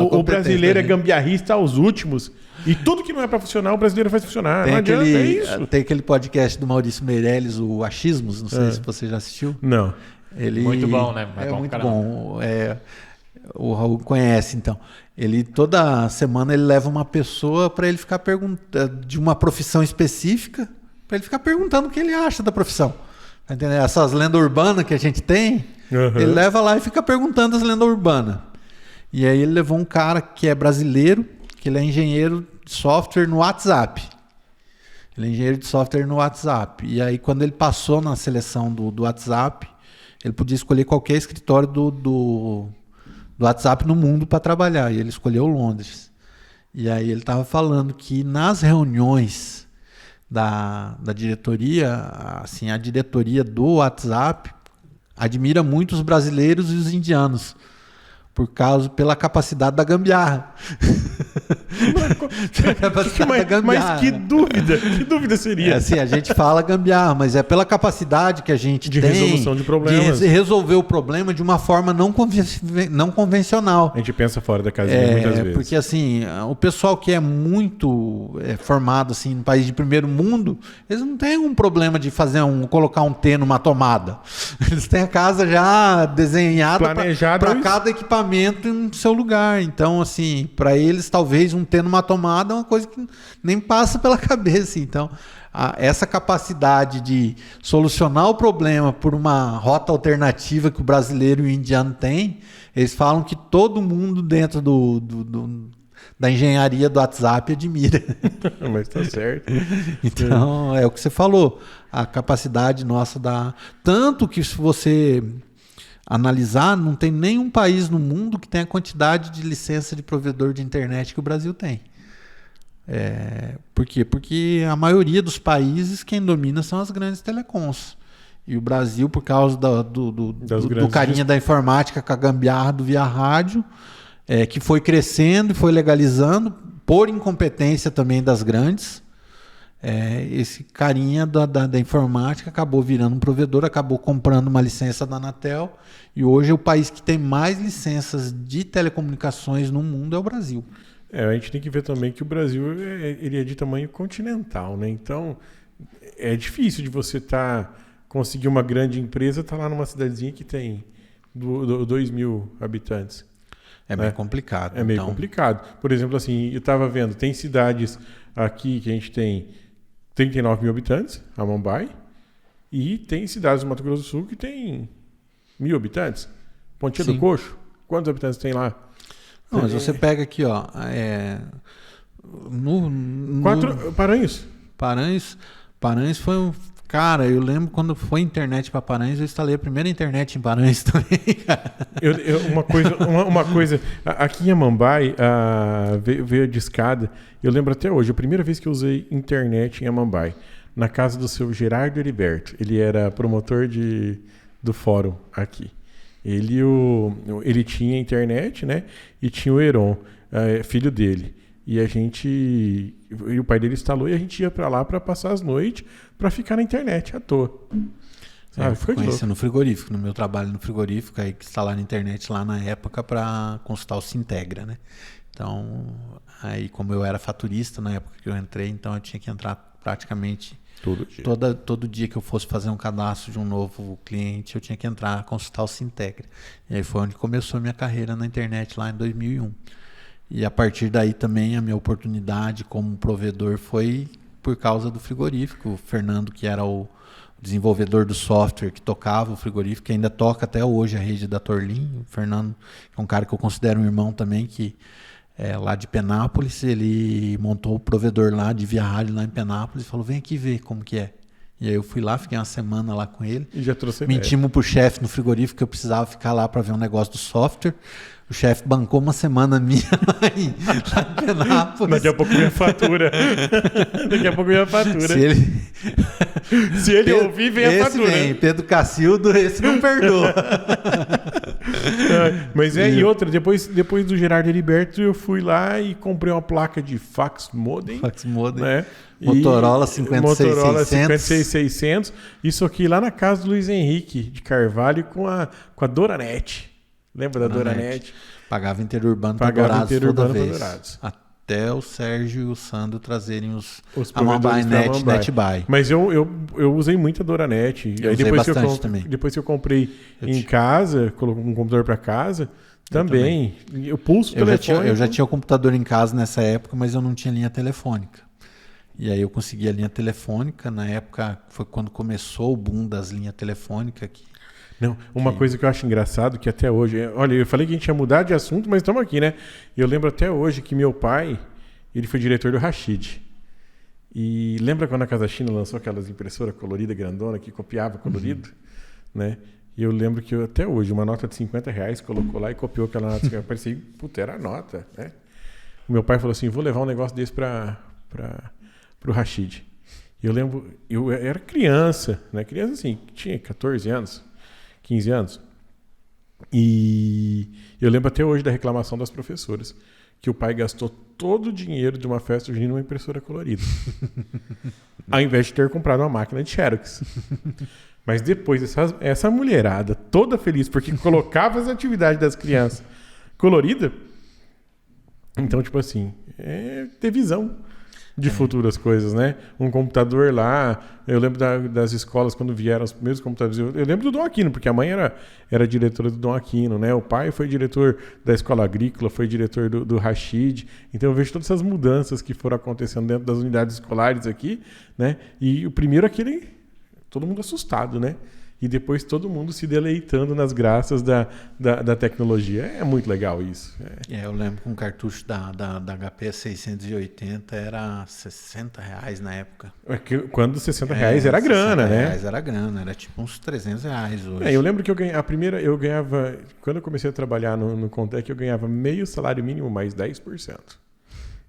S1: O brasileiro é gambiarrista aos últimos. E tudo que não é para funcionar, o brasileiro faz funcionar. Não adianta, é isso.
S2: Tem aquele podcast do Maurício Meirelles, o Achismos, não sei se você já assistiu.
S1: Não.
S3: Muito bom, né?
S2: É muito bom. O Raul conhece, então. Ele toda semana ele leva uma pessoa para ele ficar perguntando de uma profissão específica, para ele ficar perguntando o que ele acha da profissão. Tá entendendo? Essas lendas urbanas que a gente tem, ele leva lá e fica perguntando as lendas urbanas. E aí ele levou um cara que é brasileiro, que ele é engenheiro de software no WhatsApp. Ele é engenheiro de software no WhatsApp. E aí quando ele passou na seleção do WhatsApp, ele podia escolher qualquer escritório do WhatsApp no mundo para trabalhar, e ele escolheu Londres. E aí ele estava falando que nas reuniões da diretoria, assim, a diretoria do WhatsApp admira muito os brasileiros e os indianos, pela capacidade da gambiarra.
S1: Mas que dúvida seria?
S2: Assim, a gente fala gambiarra, mas é pela capacidade que a gente tem
S1: de resolução de problemas,
S2: de resolver o problema de uma forma não convencional.
S1: A gente pensa fora da casinha muitas vezes.
S2: Porque assim, o pessoal que é muito formado assim, no país de primeiro mundo, eles não têm um problema de colocar um T numa tomada. Eles têm a casa já desenhada para cada equipamento em seu lugar. Então, assim, para eles, talvez um T numa tomada é uma coisa que nem passa pela cabeça. Então, essa capacidade de solucionar o problema por uma rota alternativa que o brasileiro e o indiano têm, eles falam que todo mundo dentro da engenharia do WhatsApp admira.
S1: Mas tá certo.
S2: Então, é o que você falou. A capacidade nossa tanto que se você analisar, não tem nenhum país no mundo que tenha a quantidade de licença de provedor de internet que o Brasil tem. Por quê? Porque a maioria dos países, quem domina são as grandes telecoms. E o Brasil, por causa do carinha da informática com a gambiarra do via rádio, que foi crescendo e foi legalizando, por incompetência também das grandes, esse carinha da informática acabou virando um provedor, acabou comprando uma licença da Anatel, e hoje o país que tem mais licenças de telecomunicações no mundo é o Brasil.
S1: A gente tem que ver também que o Brasil ele é de tamanho continental, né? Então é difícil de você conseguir uma grande empresa, lá numa cidadezinha que tem 2.000 habitantes.
S2: É meio complicado.
S1: É meio complicado. Por exemplo, assim, eu estava vendo, tem cidades aqui que a gente tem 39.000 habitantes, a Mumbai, e tem cidades do Mato Grosso do Sul que tem 1.000 habitantes. Pontinha do Coxo, quantos habitantes tem lá?
S2: Não, mas você pega aqui, ó, Paranhos foi um... Cara, eu lembro quando foi internet para Paranhos, eu instalei a primeira internet em Paranhos também, cara.
S1: Uma coisa, aqui em Amambai, veio de escada, eu lembro até hoje, a primeira vez que eu usei internet em Amambai, na casa do seu Gerardo Heriberto, ele era promotor do fórum aqui. Ele tinha internet, né, e tinha o Heron, filho dele. E o pai dele instalou e a gente ia para lá para passar as noites para ficar na internet à toa.
S2: Eu conheci no frigorífico, no meu trabalho no frigorífico, aí que instalaram a internet lá na época para consultar o Sintegra, né? Então, aí como eu era faturista na época que eu entrei, então eu tinha que entrar praticamente todo dia que eu fosse fazer um cadastro de um novo cliente, eu tinha que entrar, consultar o Sintegra. E aí foi onde começou a minha carreira na internet lá em 2001. E a partir daí também a minha oportunidade como provedor foi por causa do frigorífico. O Fernando, que era o desenvolvedor do software que tocava o frigorífico, que ainda toca até hoje a rede da Torlin. O Fernando é um cara que eu considero um irmão também, que é lá de Penápolis. Ele montou o provedor lá de via rádio lá em Penápolis e falou, vem aqui ver como que é. E aí eu fui lá, fiquei uma semana lá com ele.
S1: E já trouxe
S2: mentimos pro chefe no frigorífico que eu precisava ficar lá para ver um negócio do software. O chefe bancou uma semana minha lá em Penápolis.
S1: Daqui a pouco vinha a fatura. Se ele ouvir, vem a fatura.
S2: Vem, Pedro Cacildo, esse não perdoa.
S1: Mas e outra, depois do Gerardo Heriberto, eu fui lá e comprei uma placa de fax modem. Né?
S2: Motorola 56600.
S1: Isso aqui lá na casa do Luiz Henrique de Carvalho com a Doranet. Lembra da Doranet?
S2: Pagava interurbano para Dourados toda vez. Até o Sérgio e o Sandro trazerem a Mambai.net, NetBuy.
S1: Mas eu usei muito a Doranet.
S2: Eu usei bastante também.
S1: Depois que eu comprei em casa, coloquei um computador para casa, também. Eu pulso o telefone.
S2: Eu já tinha o computador em casa nessa época, mas eu não tinha linha telefônica. E aí eu consegui a linha telefônica. Na época foi quando começou o boom das linhas telefônicas aqui.
S1: Não, uma coisa que eu acho engraçado, que até hoje... Olha, eu falei que a gente ia mudar de assunto, mas estamos aqui, né? Eu lembro até hoje que meu pai, ele foi diretor do Rashid. E lembra quando a Casa China lançou aquelas impressoras coloridas, grandona, que copiava colorido? Né? E eu lembro que até hoje, uma nota de R$50 colocou lá e copiou aquela nota. Parecia, puta, era a nota, né? O meu pai falou assim, vou levar um negócio desse para o Rashid. E eu lembro, eu era criança, né? Criança assim, tinha 14 anos. 15 anos. E eu lembro até hoje da reclamação das professoras, que o pai gastou todo o dinheiro de uma festa junina numa impressora colorida. Ao invés de ter comprado uma máquina de Xerox. Mas depois, essa mulherada toda feliz, porque colocava as atividades das crianças colorida. Então, tipo assim, ter visão de futuras coisas, né? Um computador lá, eu lembro das escolas quando vieram os primeiros computadores, eu lembro do Dom Aquino, porque a mãe era diretora do Dom Aquino, né? O pai foi diretor da escola agrícola, foi diretor do Rashid, então eu vejo todas essas mudanças que foram acontecendo dentro das unidades escolares aqui, né? E o primeiro todo mundo assustado, né? E depois todo mundo se deleitando nas graças da tecnologia. É muito legal isso.
S2: Eu lembro que um cartucho da HP 680 era R$60 na época.
S1: Quando R$60 era grana, né?
S2: R$60 era grana, era tipo uns R$300 hoje.
S1: Eu lembro que eu ganhava, quando eu comecei a trabalhar no Contec, eu ganhava meio salário mínimo mais 10%.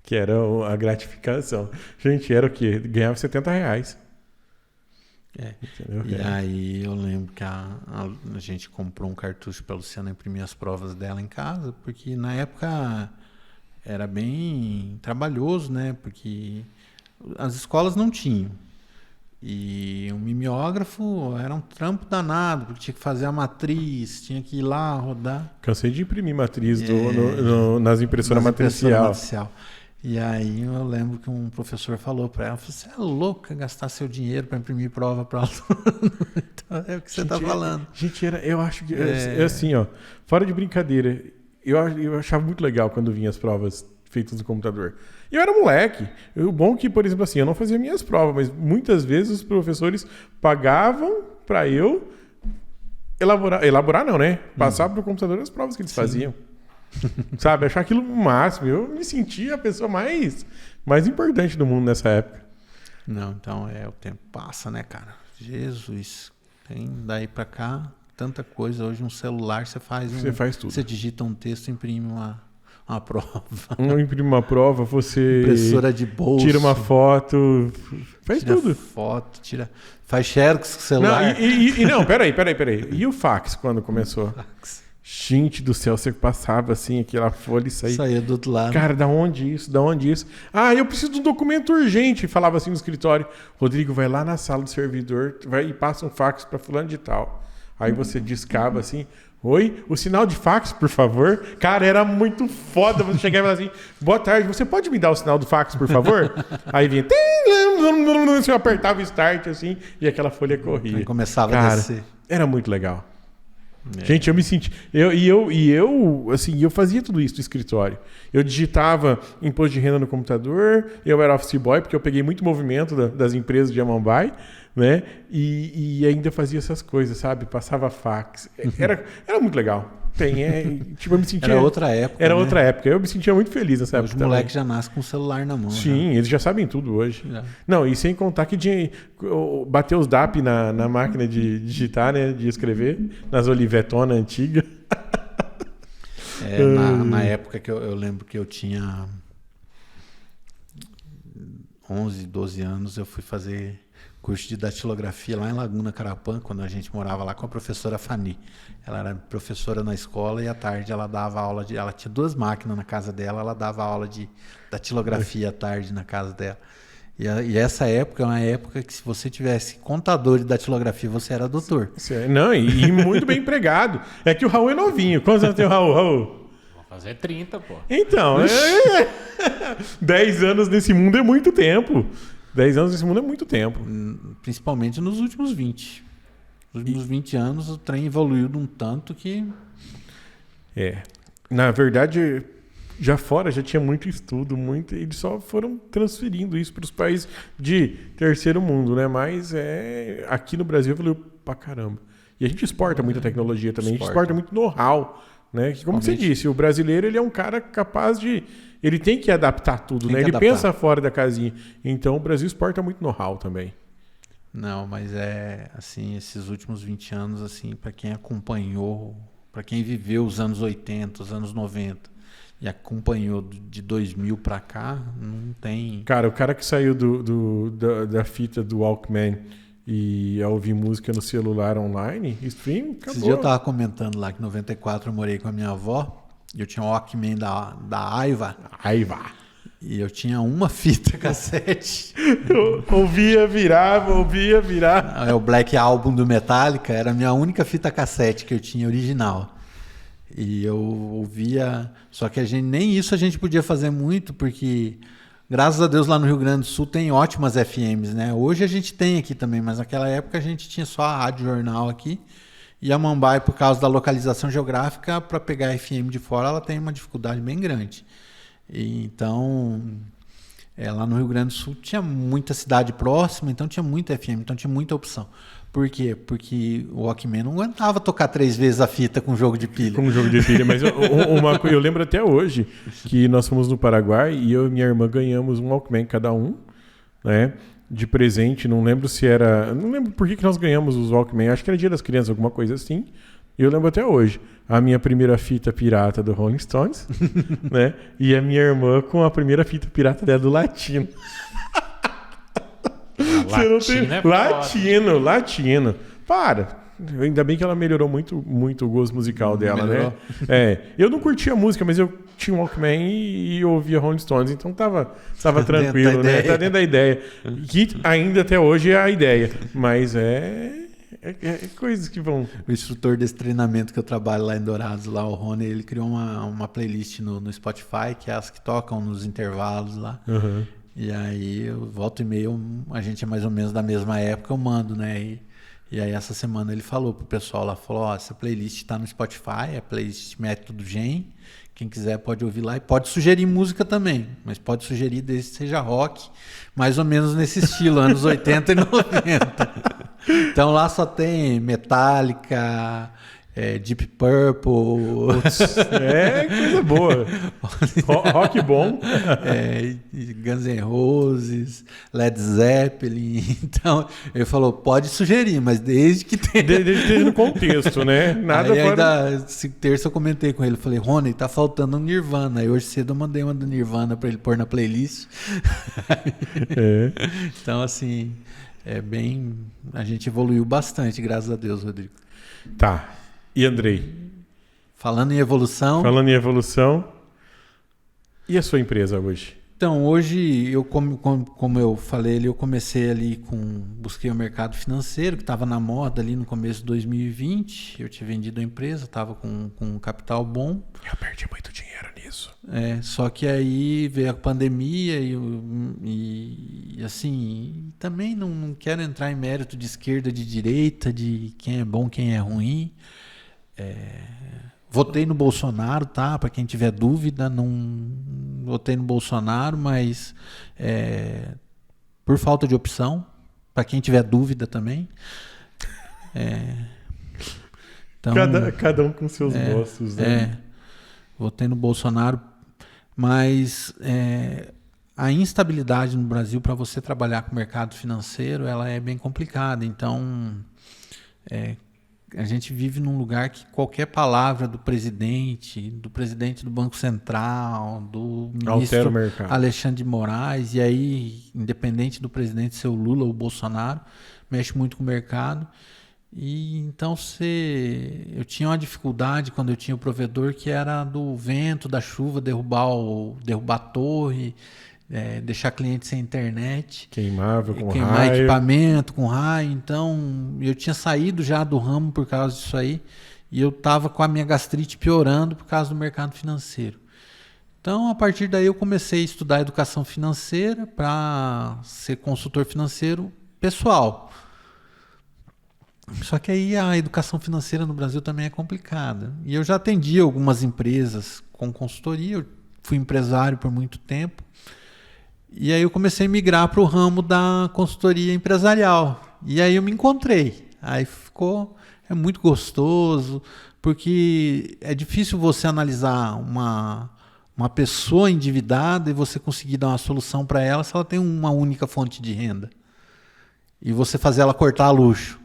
S1: Que era a gratificação. Gente, era o quê? Ganhava R$70.
S2: E aí eu lembro que a gente comprou um cartucho para a Luciana imprimir as provas dela em casa, porque na época era bem trabalhoso, né? Porque as escolas não tinham. E um mimeógrafo era um trampo danado, porque tinha que fazer a matriz, tinha que ir lá rodar.
S1: Cansei de imprimir matriz nas impressoras matricial.
S2: E aí eu lembro que um professor falou para ela, você é louca gastar seu dinheiro para imprimir prova para aluno. Então é o que você está falando.
S1: Eu acho que assim, ó, fora de brincadeira, eu achava muito legal quando vinha as provas feitas no computador. E eu era moleque. O bom que, por exemplo, assim, eu não fazia minhas provas, mas muitas vezes os professores pagavam para eu elaborar não, né? Passar para o computador as provas que eles faziam. Sabe, achar aquilo o máximo. Eu me sentia a pessoa mais importante do mundo nessa época.
S2: Não, então o tempo passa, né, cara? Jesus, tem daí pra cá tanta coisa. Hoje um celular você faz
S1: tudo.
S2: Você digita um texto e imprime uma prova.
S1: Imprime uma prova, você
S2: impressora de bolso,
S1: tira uma foto,
S2: tira
S1: tudo.
S2: Foto, faz xerox com o celular.
S1: Não, peraí. E o fax quando começou? Gente do céu, você passava assim, aquela folha e
S2: saía do outro lado.
S1: Cara, da onde isso? Eu preciso de um documento urgente. Falava assim no escritório. Rodrigo, vai lá na sala do servidor, vai e passa um fax para fulano de tal. Aí você discava assim, oi, o sinal de fax, por favor. Cara, era muito foda. Você chegava e falava assim, boa tarde, você pode me dar o sinal do fax, por favor? Aí vinha, você apertava o start assim, e aquela folha corria.
S2: Aí começava a descer.
S1: Era muito legal. Gente, eu me senti... Eu fazia tudo isso no escritório. Eu digitava imposto de renda no computador, eu era office boy, porque eu peguei muito movimento das empresas de Amambai, né? E ainda fazia essas coisas, sabe? Passava fax. Era muito legal. Tem, tipo, eu me sentia...
S2: Era outra época,
S1: Era outra época. Eu me sentia muito feliz nessa época.
S2: Os moleques já nascem com o celular na mão.
S1: Sim, eles já sabem tudo hoje. Já. Não, e sem contar que bater os DAP na máquina de digitar, né? De escrever, nas Olivetonas antigas.
S2: Na época que eu lembro que eu tinha 11, 12 anos, eu fui fazer curso de datilografia lá em Laguna Carapã, quando a gente morava lá com a professora Fani. Ela era professora na escola e à tarde ela dava aula de... Ela tinha 2 máquinas na casa dela, ela dava aula de datilografia à tarde na casa dela. E essa época é uma época que se você tivesse contador de datilografia, você era doutor.
S1: Não, e muito bem empregado. É que o Raul é novinho. Quantos anos tem o Raul?
S3: Vou fazer 30, pô.
S1: Então, 10 anos nesse mundo é muito tempo. 10 anos nesse mundo é muito tempo.
S2: Principalmente nos últimos 20. Nos últimos 20 anos o trem evoluiu de um tanto que...
S1: Na verdade, já fora já tinha muito estudo, eles só foram transferindo isso para os países de terceiro mundo, né? Mas aqui no Brasil evoluiu pra caramba. E a gente exporta muita tecnologia também, a gente exporta muito know-how, né? Que, como você disse, o brasileiro ele é um cara capaz de... Ele tem que adaptar tudo, né? Ele pensa fora da casinha. Então, o Brasil exporta muito know-how também.
S2: Não, mas assim, esses últimos 20 anos, assim, para quem acompanhou, para quem viveu os anos 80, os anos 90 e acompanhou de 2000 para cá, não tem...
S1: Cara, o cara que saiu da fita do Walkman e a ouvir música no celular online, stream, acabou.
S2: Esse dia eu tava comentando lá que em 94 eu morei com a minha avó. Eu tinha um Walkman da Aiva. E eu tinha uma fita cassete.
S1: Eu ouvia, virava.
S2: É o Black Album do Metallica, era a minha única fita cassete que eu tinha original. E eu ouvia... Só que nem isso a gente podia fazer muito, porque graças a Deus lá no Rio Grande do Sul tem ótimas FMs, né? Hoje a gente tem aqui também, mas naquela época a gente tinha só a Rádio Jornal aqui. E a Mambai, por causa da localização geográfica, para pegar FM de fora, ela tem uma dificuldade bem grande. E então, lá no Rio Grande do Sul tinha muita cidade próxima, então tinha muita FM, então tinha muita opção. Por quê? Porque o Walkman não aguentava tocar 3 vezes a fita com jogo de pilha.
S1: Com jogo de pilha, mas eu lembro até hoje que nós fomos no Paraguai e eu e minha irmã ganhamos um Walkman cada um, né? De presente, não lembro se era... Não lembro por que nós ganhamos os Walkman, acho que era Dia das Crianças, alguma coisa assim. E eu lembro até hoje. A minha primeira fita pirata do Rolling Stones, né? E a minha irmã com a primeira fita pirata dela do Latino. Latino. Para! Ainda bem que ela melhorou muito, muito o gosto musical dela, melhorou, né? Eu não curtia música, mas eu tinha um Walkman e ouvia Rolling Stones, então tava tranquilo, né? Tá dentro da ideia. Que ainda até hoje é a ideia, mas coisas que vão...
S2: O instrutor desse treinamento que eu trabalho lá em Dourados, lá o Rony, ele criou uma playlist no Spotify, que é as que tocam nos intervalos lá.
S1: Uhum.
S2: E aí, eu volto e meio, a gente é mais ou menos da mesma época, eu mando, né? E aí essa semana ele falou pro pessoal lá, falou, essa playlist tá no Spotify, é a playlist Método Gen, quem quiser pode ouvir lá e pode sugerir música também, mas pode sugerir desde que seja rock, mais ou menos nesse estilo, anos 80 e 90. Então lá só tem Metallica, Deep Purple.
S1: Coisa boa. Rock bom.
S2: Guns N' Roses, Led Zeppelin. Então, ele falou, pode sugerir, mas desde que tenha...
S1: Desde que esteja no contexto, né? Nada
S2: aí, ainda, terça eu comentei com ele, falei, Rony, tá faltando um Nirvana. Aí hoje cedo eu mandei uma do Nirvana pra ele pôr na playlist. Então, assim, a gente evoluiu bastante, graças a Deus, Rodrigo.
S1: Tá. E Andrei?
S2: Falando em evolução...
S1: E a sua empresa hoje?
S2: Então, hoje, como eu falei ali, eu comecei ali busquei o mercado financeiro, que estava na moda ali no começo de 2020. Eu tinha vendido a empresa, estava com um capital bom.
S1: Eu perdi muito dinheiro nisso.
S2: Só que aí veio a pandemia e assim, também não quero entrar em mérito de esquerda, de direita, de quem é bom, quem é ruim. Votei no Bolsonaro, tá? Para quem tiver dúvida, não votei no Bolsonaro, mas por falta de opção. Para quem tiver dúvida também. Então,
S1: cada um com seus gostos, né?
S2: Votei no Bolsonaro, mas a instabilidade no Brasil para você trabalhar com o mercado financeiro, ela é bem complicada. Então, a gente vive num lugar que qualquer palavra do presidente do Banco Central, do ministro Alexandre de Moraes, e aí, independente do presidente ser o Lula ou o Bolsonaro, mexe muito com o mercado. E então eu tinha uma dificuldade quando eu tinha o provedor, que era do vento, da chuva, derrubar a torre, deixar cliente sem internet,
S1: queimar
S2: equipamento com raio. Então eu tinha saído já do ramo por causa disso aí, e eu estava com a minha gastrite piorando por causa do mercado financeiro. Então, a partir daí eu comecei a estudar educação financeira para ser consultor financeiro pessoal. Só que aí a educação financeira no Brasil também é complicada. E eu já atendi algumas empresas com consultoria, eu fui empresário por muito tempo. E aí eu comecei a migrar para o ramo da consultoria empresarial. E aí eu me encontrei. Aí é muito gostoso, porque é difícil você analisar uma pessoa endividada e você conseguir dar uma solução para ela se ela tem uma única fonte de renda. E você fazer ela cortar luxo.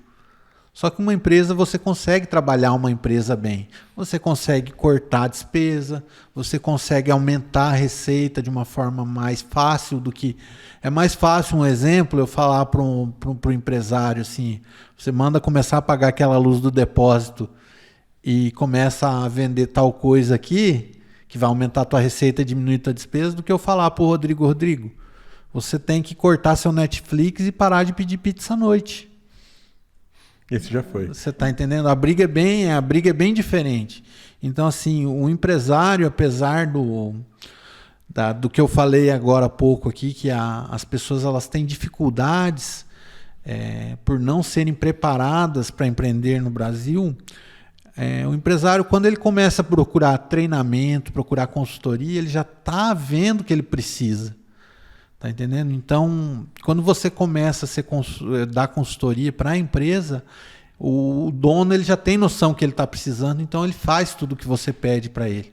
S2: Só que uma empresa, você consegue trabalhar uma empresa bem. Você consegue cortar a despesa, você consegue aumentar a receita de uma forma mais fácil do que... É mais fácil, um exemplo, eu falar para o empresário assim, você manda começar a pagar aquela luz do depósito e começa a vender tal coisa aqui, que vai aumentar a tua receita e diminuir a tua despesa, do que eu falar para o Rodrigo, você tem que cortar seu Netflix e parar de pedir pizza à noite.
S1: Esse já foi.
S2: Você está entendendo? A briga é bem diferente. Então, assim, o empresário, apesar do que eu falei agora há pouco aqui, que as pessoas elas têm dificuldades por não serem preparadas para empreender no Brasil, o empresário, quando ele começa a procurar treinamento, procurar consultoria, ele já está vendo que ele precisa. Tá entendendo? Então, quando você começa a dar consultoria para a empresa, o dono ele já tem noção que ele está precisando, então ele faz tudo o que você pede para ele.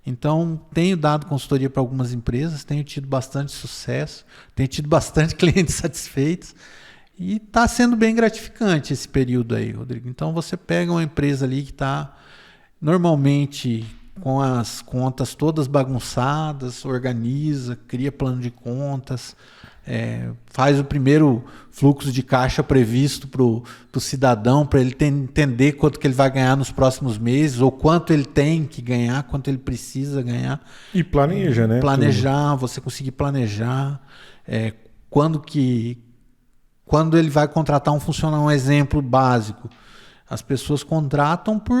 S2: Então, tenho dado consultoria para algumas empresas, tenho tido bastante sucesso, tenho tido bastante clientes satisfeitos e está sendo bem gratificante esse período aí, Rodrigo. Então, você pega uma empresa ali que está normalmente com as contas todas bagunçadas, organiza, cria plano de contas, faz o primeiro fluxo de caixa previsto para o cidadão, para ele entender quanto que ele vai ganhar nos próximos meses, ou quanto ele tem que ganhar, quanto ele precisa ganhar.
S1: E planeja, né?
S2: Planejar, você conseguir planejar. Quando ele vai contratar um funcionário, um exemplo básico, as pessoas contratam por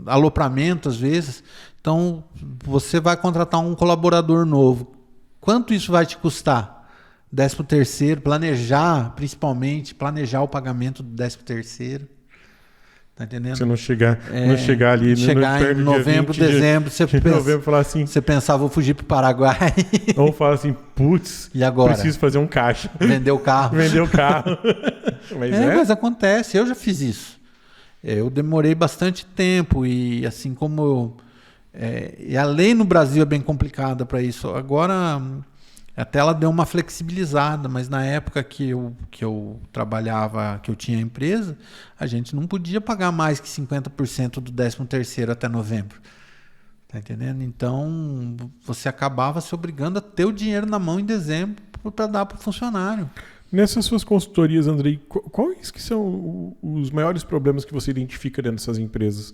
S2: alopramento, às vezes. Então, você vai contratar um colaborador novo. Quanto isso vai te custar? 13º, principalmente, planejar o pagamento do 13º. Tá entendendo?
S1: Você não chegar ali
S2: em novembro, dezembro,
S1: falar assim,
S2: você pensava, vou fugir para o Paraguai.
S1: Ou falar assim, putz,
S2: e agora?
S1: Preciso fazer um caixa.
S2: Vender o carro.
S1: Mas
S2: acontece, eu já fiz isso. Eu demorei bastante tempo e assim como e a lei no Brasil é bem complicada para isso. Agora até ela deu uma flexibilizada, mas na época que eu trabalhava, que eu tinha empresa, a gente não podia pagar mais que 50% do 13º até novembro. Tá entendendo? Então, você acabava se obrigando a ter o dinheiro na mão em dezembro para dar para o funcionário.
S1: Nessas suas consultorias, Andrei, quais que são os maiores problemas que você identifica dentro dessas empresas?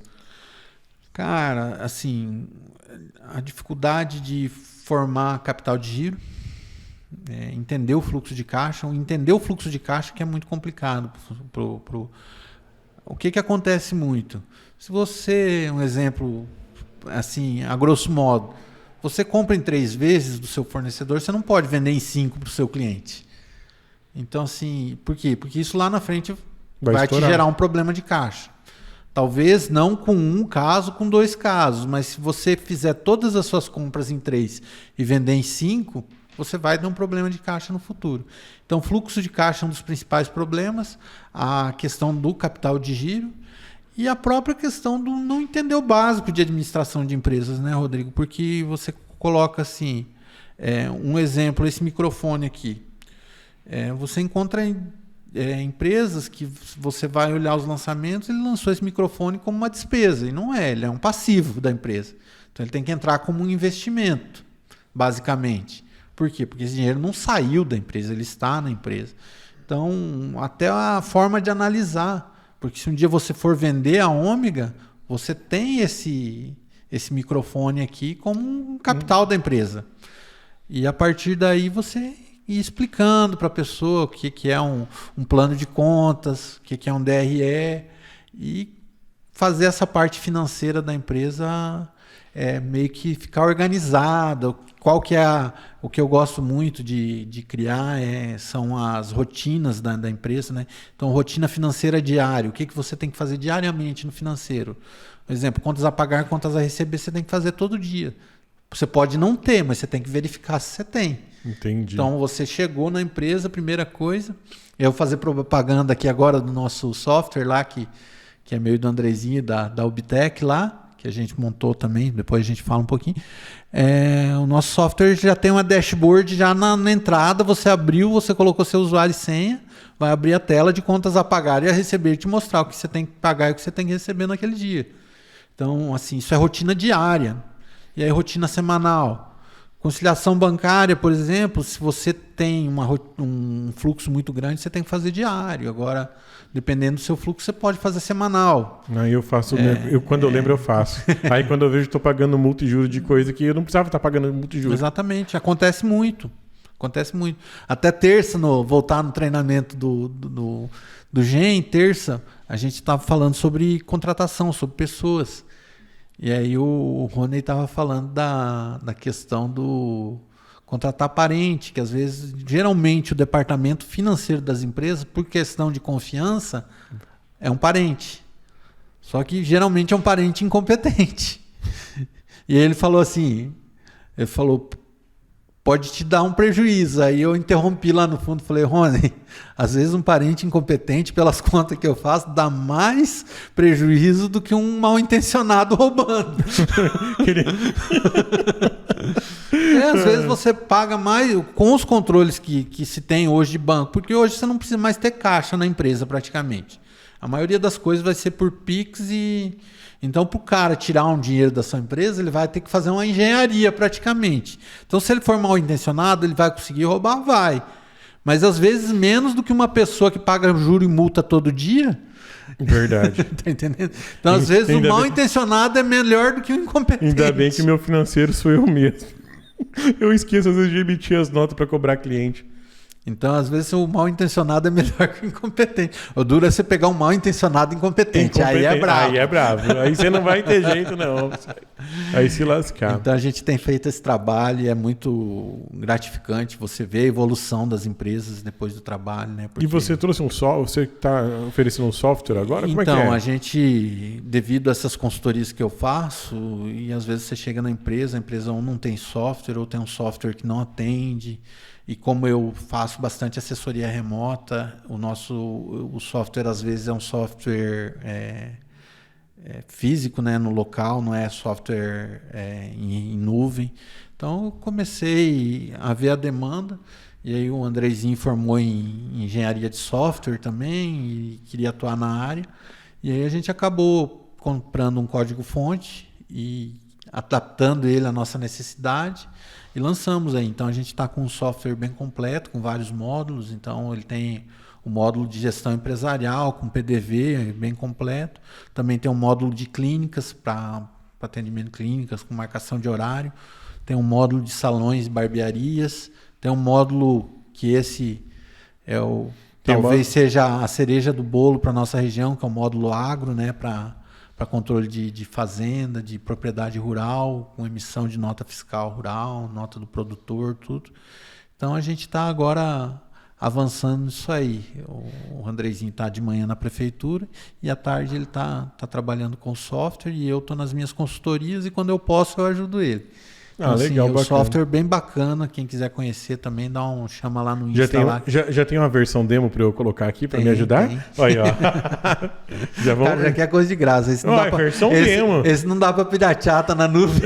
S2: Cara, assim, a dificuldade de formar capital de giro, entender o fluxo de caixa. Entender o fluxo de caixa que é muito complicado. O que acontece muito? Se você, um exemplo, assim, a grosso modo, você compra em 3 vezes do seu fornecedor, você não pode vender em 5 para o seu cliente. Então, assim, por quê? Porque isso lá na frente vai te gerar um problema de caixa. Talvez não com um caso, com 2 casos, mas se você fizer todas as suas compras em 3 e vender em 5, você vai ter um problema de caixa no futuro. Então, fluxo de caixa é um dos principais problemas, a questão do capital de giro E a própria questão do não entender o básico de administração de empresas, né, Rodrigo? Porque você coloca assim, um exemplo, esse microfone aqui. Você encontra empresas que você vai olhar os lançamentos, ele lançou esse microfone como uma despesa, e não é, ele é um passivo da empresa. Então ele tem que entrar como um investimento, basicamente. Por quê? Porque esse dinheiro não saiu da empresa, ele está na empresa. Então, até a forma de analisar. Porque se um dia você for vender a Ômega, você tem esse microfone aqui como um capital da empresa. E a partir daí você ir explicando para a pessoa o que é um plano de contas, o que é um DRE, e fazer essa parte financeira da empresa meio que ficar organizada. Qual que é o que eu gosto muito de criar são as rotinas da empresa, né? Então, rotina financeira diária. O que você tem que fazer diariamente no financeiro? Por exemplo, contas a pagar, contas a receber, você tem que fazer todo dia. Você pode não ter, mas você tem que verificar se você tem.
S1: Entendi.
S2: Então, você chegou na empresa, primeira coisa... Eu vou fazer propaganda aqui agora do nosso software lá, que é meu e do Andrezinho, da Ubtech lá, que a gente montou também, depois a gente fala um pouquinho. O nosso software já tem uma dashboard já na entrada, você abriu, você colocou seu usuário e senha, vai abrir a tela de contas a pagar e a receber, te mostrar o que você tem que pagar e o que você tem que receber naquele dia. Então, assim, isso é rotina diária. E aí, rotina semanal. Conciliação bancária, por exemplo, se você tem um fluxo muito grande, você tem que fazer diário. Agora, dependendo do seu fluxo, você pode fazer semanal.
S1: Aí eu faço, quando eu lembro eu faço. Aí quando eu vejo, estou pagando multa e juros de coisa que eu não precisava estar pagando multa e juros.
S2: Exatamente, acontece muito. Até terça, voltar no treinamento do GEM, terça, a gente estava falando sobre contratação, sobre pessoas. E aí o Rony estava falando da questão do contratar parente, que às vezes, geralmente, o departamento financeiro das empresas, por questão de confiança, é um parente. Só que geralmente é um parente incompetente. E ele falou assim, pode te dar um prejuízo. Aí eu interrompi lá no fundo, falei, Rony, às vezes um parente incompetente, pelas contas que eu faço, dá mais prejuízo do que um mal intencionado roubando. Às vezes você paga mais com os controles que se tem hoje de banco, porque hoje você não precisa mais ter caixa na empresa praticamente. A maioria das coisas vai ser por Pix e... Então, para o cara tirar um dinheiro da sua empresa, ele vai ter que fazer uma engenharia praticamente. Então, se ele for mal intencionado, ele vai conseguir roubar? Vai. Mas, às vezes, menos do que uma pessoa que paga juro e multa todo dia.
S1: Verdade.
S2: Tá entendendo? Então, às vezes, o mal intencionado é melhor do que o incompetente.
S1: Ainda bem que meu financeiro sou eu mesmo. Eu esqueço, às vezes, de emitir as notas para cobrar cliente.
S2: Então, às vezes, o mal intencionado é melhor que o incompetente. O duro é você pegar um mal intencionado incompetente. Aí é bravo.
S1: Aí é bravo. Aí você não vai ter jeito, não. Aí se lascar.
S2: Então, a gente tem feito esse trabalho e é muito gratificante você ver a evolução das empresas depois do trabalho, né?
S1: Porque... E você trouxe você está oferecendo um software agora? Como
S2: então,
S1: é que é?
S2: A gente, devido a essas consultorias que eu faço, e às vezes você chega na empresa, a empresa ou não tem software, ou tem um software que não atende. E como eu faço bastante assessoria remota, o software às vezes é um software físico, né, no local, não é software em nuvem. Então eu comecei a ver a demanda, e aí o Andrezinho formou em engenharia de software também e queria atuar na área. E aí a gente acabou comprando um código-fonte e adaptando ele à nossa necessidade. E lançamos aí. Então a gente está com um software bem completo, com vários módulos. Então ele tem o módulo de gestão empresarial, com PDV, bem completo. Também tem um módulo de clínicas, para atendimento clínicas, com marcação de horário. Tem um módulo de salões e barbearias. Tem um módulo que esse talvez seja a cereja do bolo para a nossa região, que é o módulo agro, né, para controle de fazenda, de propriedade rural, com emissão de nota fiscal rural, nota do produtor, tudo. Então a gente está agora avançando nisso aí. O Andrezinho está de manhã na prefeitura e à tarde ele está trabalhando com software e eu estou nas minhas consultorias e quando eu posso eu ajudo ele. Então, legal, assim, o software bem bacana. Quem quiser conhecer também, chama lá no Insta.
S1: Já tem uma versão demo para eu colocar aqui para me ajudar?
S2: Tem.
S1: Olha, ó.
S2: Já quer coisa de graça. Esse não dá pra,
S1: versão demo.
S2: Esse não dá para piratear, tá na nuvem.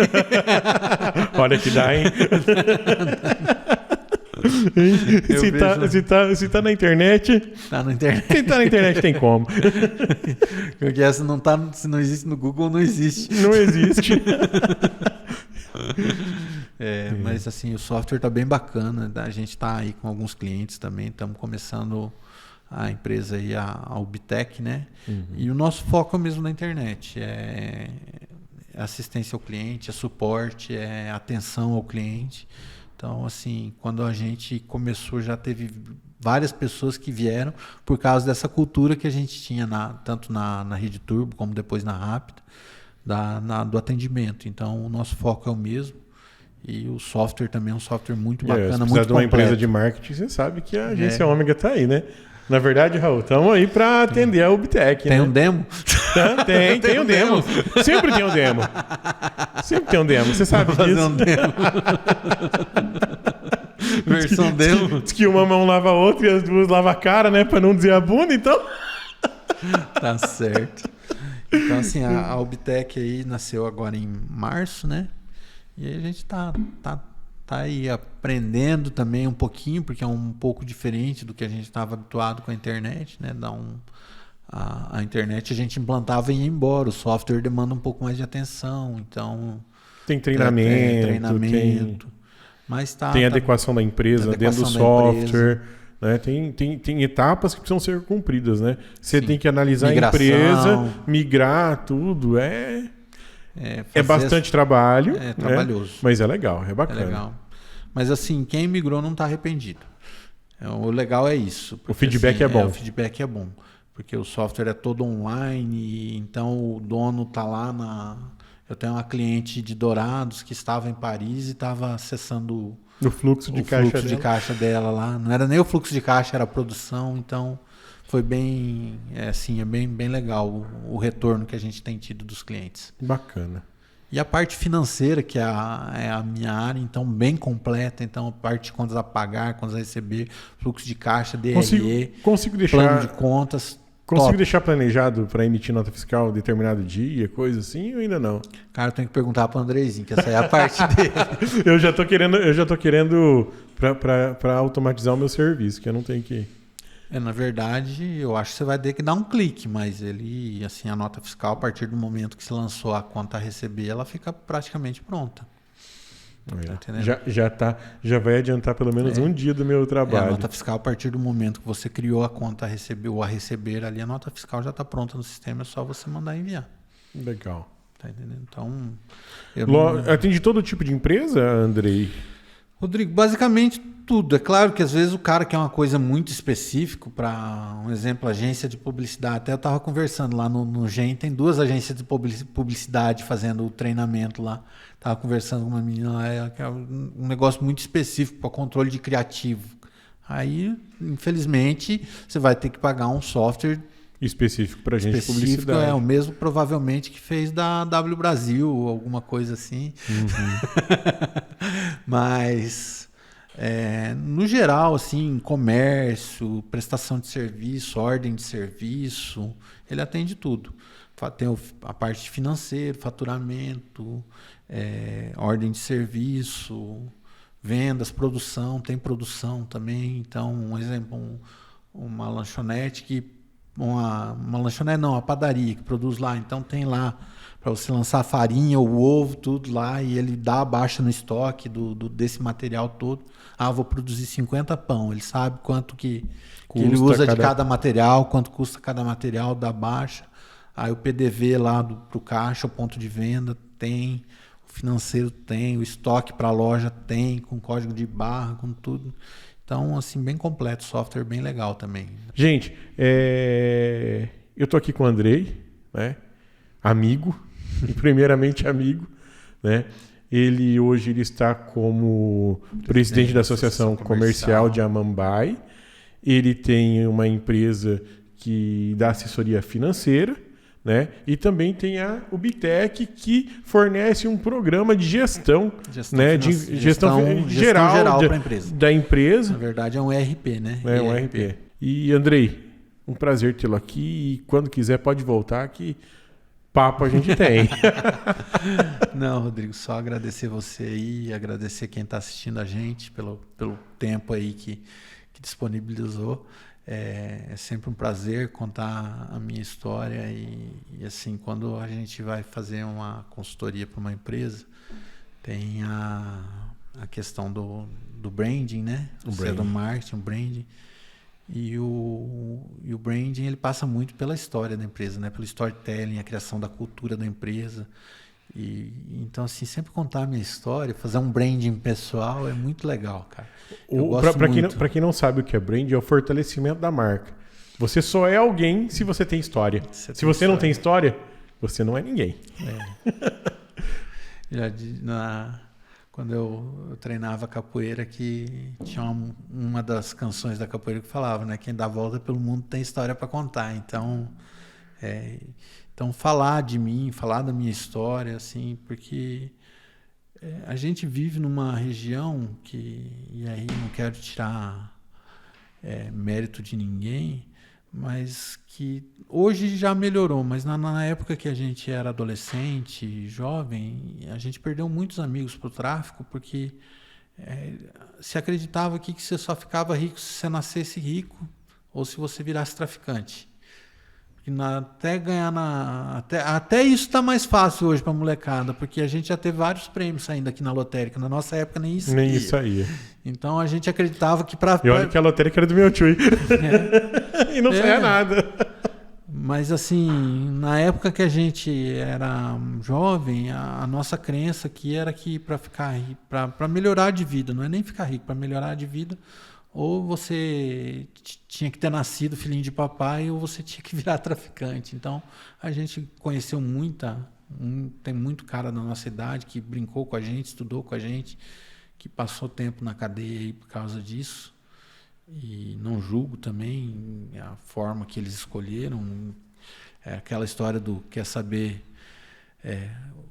S1: Olha que dá, hein? Se tá na internet.
S2: Tá na internet.
S1: Se tá na internet, tem como.
S2: Porque essa se não existe no Google, não existe.
S1: Não existe.
S2: Mas assim, o software tá bem bacana. A gente tá aí com alguns clientes também. Estamos começando a empresa aí, a Ubtech, né? Uhum. E o nosso foco é mesmo na internet. É assistência ao cliente, é suporte, é atenção ao cliente. Então, assim, quando a gente começou, já teve várias pessoas que vieram por causa dessa cultura que a gente tinha tanto na Rede Turbo como depois na Rápida, do atendimento. Então, o nosso foco é o mesmo. E o software também é um software muito bacana, muito completo.
S1: Se precisar de uma empresa de marketing, você sabe que a agência Ômega está aí, né? Na verdade, Raul, estamos aí para atender a Ubtech.
S2: Tem um demo?
S1: Tem um demo. Sempre tem um demo. Sempre tem um demo. Você sabe disso.
S2: Fazer um demo. Versão demo.
S1: Diz que uma mão lava a outra e as duas lavam a cara, né? Para não dizer a bunda, então.
S2: Tá certo. Então, assim, a Ubtech aí nasceu agora em março, né? E aí a gente tá aí aprendendo também um pouquinho, porque é um pouco diferente do que a gente estava habituado com a internet, né? A internet a gente implantava e ia embora. O software demanda um pouco mais de atenção, então...
S1: Tem treinamento.
S2: Mas
S1: tem adequação da empresa dentro do software. Né? Tem etapas que precisam ser cumpridas, né? Você tem que analisar migração, a empresa, migrar tudo. É bastante trabalho.
S2: É trabalhoso.
S1: Né? Mas é legal, é bacana.
S2: É legal. Mas assim, quem migrou não está arrependido. O legal é isso. Porque,
S1: o feedback é bom.
S2: O feedback é bom. Porque o software é todo online, então o dono está lá Eu tenho uma cliente de Dourados que estava em Paris e estava acessando
S1: o fluxo de
S2: caixa dela lá. Não era nem o fluxo de caixa, era a produção. Então foi bem, bem legal o retorno que a gente tem tido dos clientes.
S1: Bacana.
S2: E a parte financeira, que é a minha área, então bem completa. Então a parte de contas a pagar, contas a receber, fluxo de caixa, DRE,
S1: consigo deixar,
S2: plano de contas.
S1: Consigo deixar planejado para emitir nota fiscal determinado dia, coisa assim, ou ainda não?
S2: Cara, eu tenho que perguntar para o Andrezinho, que essa é a parte dele.
S1: eu já tô querendo para automatizar o meu serviço, que eu não tenho que...
S2: Na verdade, eu acho que você vai ter que dar um clique, mas ele, assim, a nota fiscal, a partir do momento que você lançou a conta a receber, ela fica praticamente pronta.
S1: Já vai adiantar pelo menos um dia do meu trabalho.
S2: A nota fiscal, a partir do momento que você criou a conta a receber ou a receber ali, a nota fiscal já está pronta no sistema, é só você mandar enviar.
S1: Legal.
S2: Tá entendendo? Então,
S1: atende todo tipo de empresa, Andrei?
S2: Rodrigo, basicamente tudo. É claro que às vezes o cara quer uma coisa muito específica, para um exemplo, agência de publicidade. Até eu estava conversando lá no GEM, tem 2 agências de publicidade fazendo o treinamento lá. Estava conversando com uma menina lá, que é um negócio muito específico para controle de criativo. Aí, infelizmente, você vai ter que pagar um software
S1: específico para agência de publicidade.
S2: É o mesmo provavelmente que fez da W Brasil, alguma coisa assim. Uhum. Mas, no geral, assim, comércio, prestação de serviço, ordem de serviço, ele atende tudo. Tem a parte financeira, faturamento, ordem de serviço, vendas, produção, tem produção também. Então, um exemplo, uma lanchonete que uma lanchonete não, uma padaria que produz lá, então tem lá para você lançar a farinha, o ovo, tudo lá, e ele dá a baixa no estoque desse material todo. Vou produzir 50 pão, ele sabe quanto que ele usa de cada material, quanto custa cada material, dá baixa. Aí o PDV lá pro caixa, o ponto de venda tem, o financeiro tem, o estoque para a loja tem, com código de barra, com tudo. Então, assim, bem completo, software bem legal também.
S1: Gente, eu estou aqui com o Andrei, né? Amigo, primeiramente amigo, né? Hoje ele está como presidente da Associação Comercial de Amambai. Ele tem uma empresa que dá assessoria financeira, né? E também tem a Ubitec, que fornece um programa de gestão, né? Gestão geral
S2: para a empresa.
S1: Da empresa.
S2: Na verdade, é um ERP, né?
S1: É um ERP. E, Andrei, um prazer tê-lo aqui. E quando quiser, pode voltar, que papo a gente tem.
S2: Não, Rodrigo, só agradecer você aí, agradecer quem está assistindo a gente pelo tempo aí que disponibilizou. É sempre um prazer contar a minha história e assim, quando a gente vai fazer uma consultoria para uma empresa, tem a questão do branding, né? Do marketing, o branding. E o branding, ele passa muito pela história da empresa, né? Pelo storytelling, a criação da cultura da empresa. Então, assim, sempre contar a minha história, fazer um branding pessoal é muito legal, cara.
S1: Para quem não sabe o que é branding, é o fortalecimento da marca. Você só é alguém se você tem história. Se você não tem história, você não é ninguém.
S2: Quando eu treinava capoeira, que tinha uma das canções da capoeira que falava, né? Quem dá volta pelo mundo tem história para contar. Então, falar de mim, falar da minha história, assim, porque a gente vive numa região e aí não quero tirar mérito de ninguém, mas que hoje já melhorou, mas na época que a gente era adolescente, jovem, a gente perdeu muitos amigos para o tráfico, porque se acreditava que você só ficava rico se você nascesse rico ou se você virasse traficante. Até isso está mais fácil hoje para a molecada, porque a gente já teve vários prêmios saindo aqui na lotérica. Na nossa época nem isso
S1: saía.
S2: Então a gente acreditava que
S1: E olha que a lotérica era do meu tio. E não saía nada.
S2: Mas assim, na época que a gente era jovem, a nossa crença aqui era que para ficar rico, para melhorar de vida, não é nem ficar rico, para melhorar de vida, ou você tinha que ter nascido filhinho de papai, ou você tinha que virar traficante. Então, a gente conheceu tem muito cara da nossa idade que brincou com a gente, estudou com a gente, que passou tempo na cadeia aí por causa disso. E não julgo também a forma que eles escolheram. É aquela história do quer saber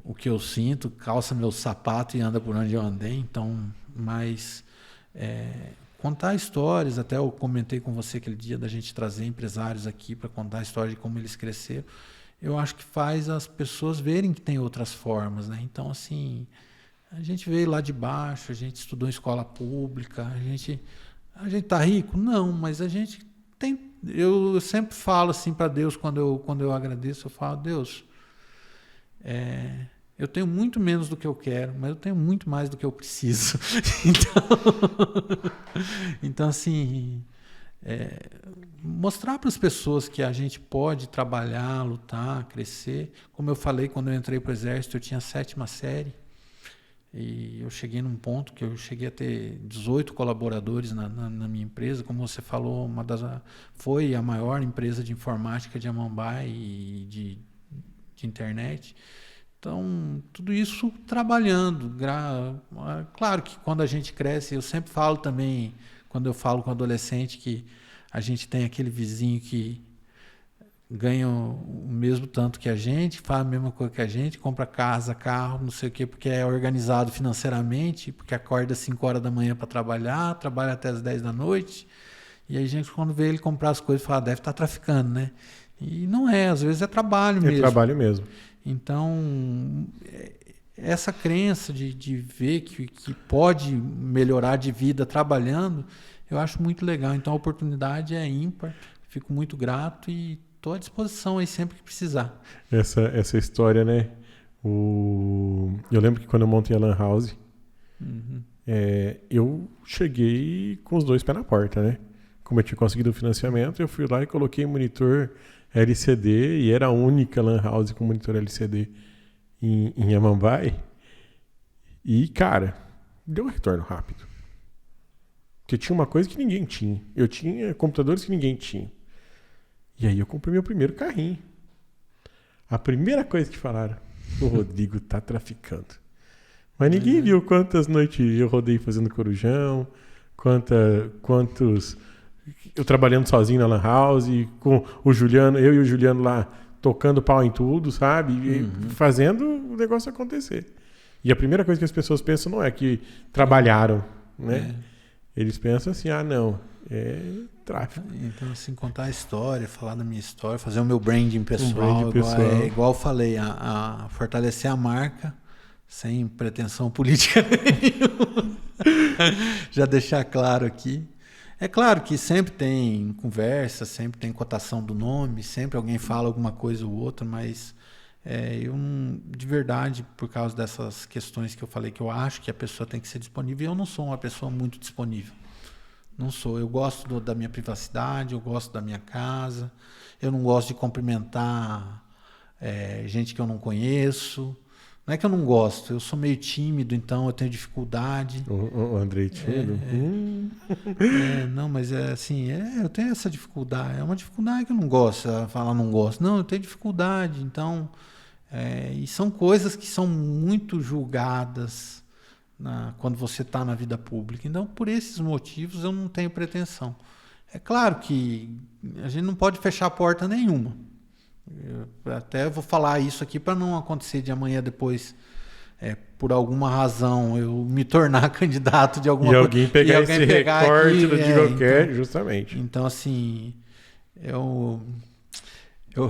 S2: o que eu sinto, calça meu sapato e anda por onde eu andei. Então, mas... contar histórias, até eu comentei com você aquele dia da gente trazer empresários aqui para contar a história de como eles cresceram, eu acho que faz as pessoas verem que tem outras formas, né? Então, assim, a gente veio lá de baixo, a gente estudou em escola pública, a gente tá rico? Não, mas a gente tem... Eu sempre falo assim para Deus, quando eu agradeço, eu falo, Deus, eu tenho muito menos do que eu quero, mas eu tenho muito mais do que eu preciso. Então assim, mostrar para as pessoas que a gente pode trabalhar, lutar, crescer. Como eu falei, quando eu entrei para o Exército, eu tinha a 7ª série. E eu cheguei num ponto que eu cheguei a ter 18 colaboradores na minha empresa. Como você falou, foi a maior empresa de informática de Amambai e de internet. Então, tudo isso trabalhando. Claro que quando a gente cresce, eu sempre falo também, quando eu falo com adolescente, que a gente tem aquele vizinho que ganha o mesmo tanto que a gente, faz a mesma coisa que a gente, compra casa, carro, não sei o quê, porque é organizado financeiramente, porque acorda às 5 horas da manhã para trabalhar, trabalha até às 10 da noite, e aí a gente, quando vê ele comprar as coisas, fala, deve estar traficando, né? E não é, às vezes é trabalho mesmo.
S1: É trabalho mesmo.
S2: Então, essa crença de ver que pode melhorar de vida trabalhando, eu acho muito legal. Então, a oportunidade é ímpar, fico muito grato e estou à disposição aí sempre que precisar.
S1: Essa história, né? Eu lembro que quando eu montei a Lan House, eu cheguei com os 2 pés na porta, né? Como eu tinha conseguido o financiamento, eu fui lá e coloquei monitor LCD, e era a única Lan House com monitor LCD em Amambai. E, cara, deu um retorno rápido. Porque tinha uma coisa que ninguém tinha. Eu tinha computadores que ninguém tinha. E aí eu comprei meu primeiro carrinho. A primeira coisa que falaram, o Rodrigo tá traficando. Mas ninguém viu quantas noites eu rodei fazendo corujão, quantos... Eu trabalhando sozinho na Lan House, com o Juliano, eu e o Juliano lá tocando pau em tudo, sabe? E fazendo o negócio acontecer. E a primeira coisa que as pessoas pensam não é que trabalharam, né? Eles pensam assim, não, é tráfico.
S2: Então, assim, contar a história, falar da minha história, fazer o meu branding pessoal, igual eu falei, a fortalecer a marca, sem pretensão política nenhuma. Já deixar claro aqui. É claro que sempre tem conversa, sempre tem cotação do nome, sempre alguém fala alguma coisa ou outra, mas eu, de verdade, por causa dessas questões que eu falei, que eu acho que a pessoa tem que ser disponível, eu não sou uma pessoa muito disponível. Não sou. Eu gosto da minha privacidade, eu gosto da minha casa, eu não gosto de cumprimentar gente que eu não conheço. Não é que eu não gosto, eu sou meio tímido, então eu tenho dificuldade.
S1: O Andrei tímido?
S2: Não, mas assim, eu tenho essa dificuldade. É uma dificuldade que eu não gosto, falar não gosto. Não, eu tenho dificuldade, então... e são coisas que são muito julgadas quando você está na vida pública. Então, por esses motivos, eu não tenho pretensão. É claro que a gente não pode fechar a porta nenhuma. Eu até vou falar isso aqui para não acontecer de amanhã depois, por alguma razão, eu me tornar candidato de alguma
S1: coisa. E alguém pegar esse recorte do Digoquer,
S2: então,
S1: justamente.
S2: Então, assim, eu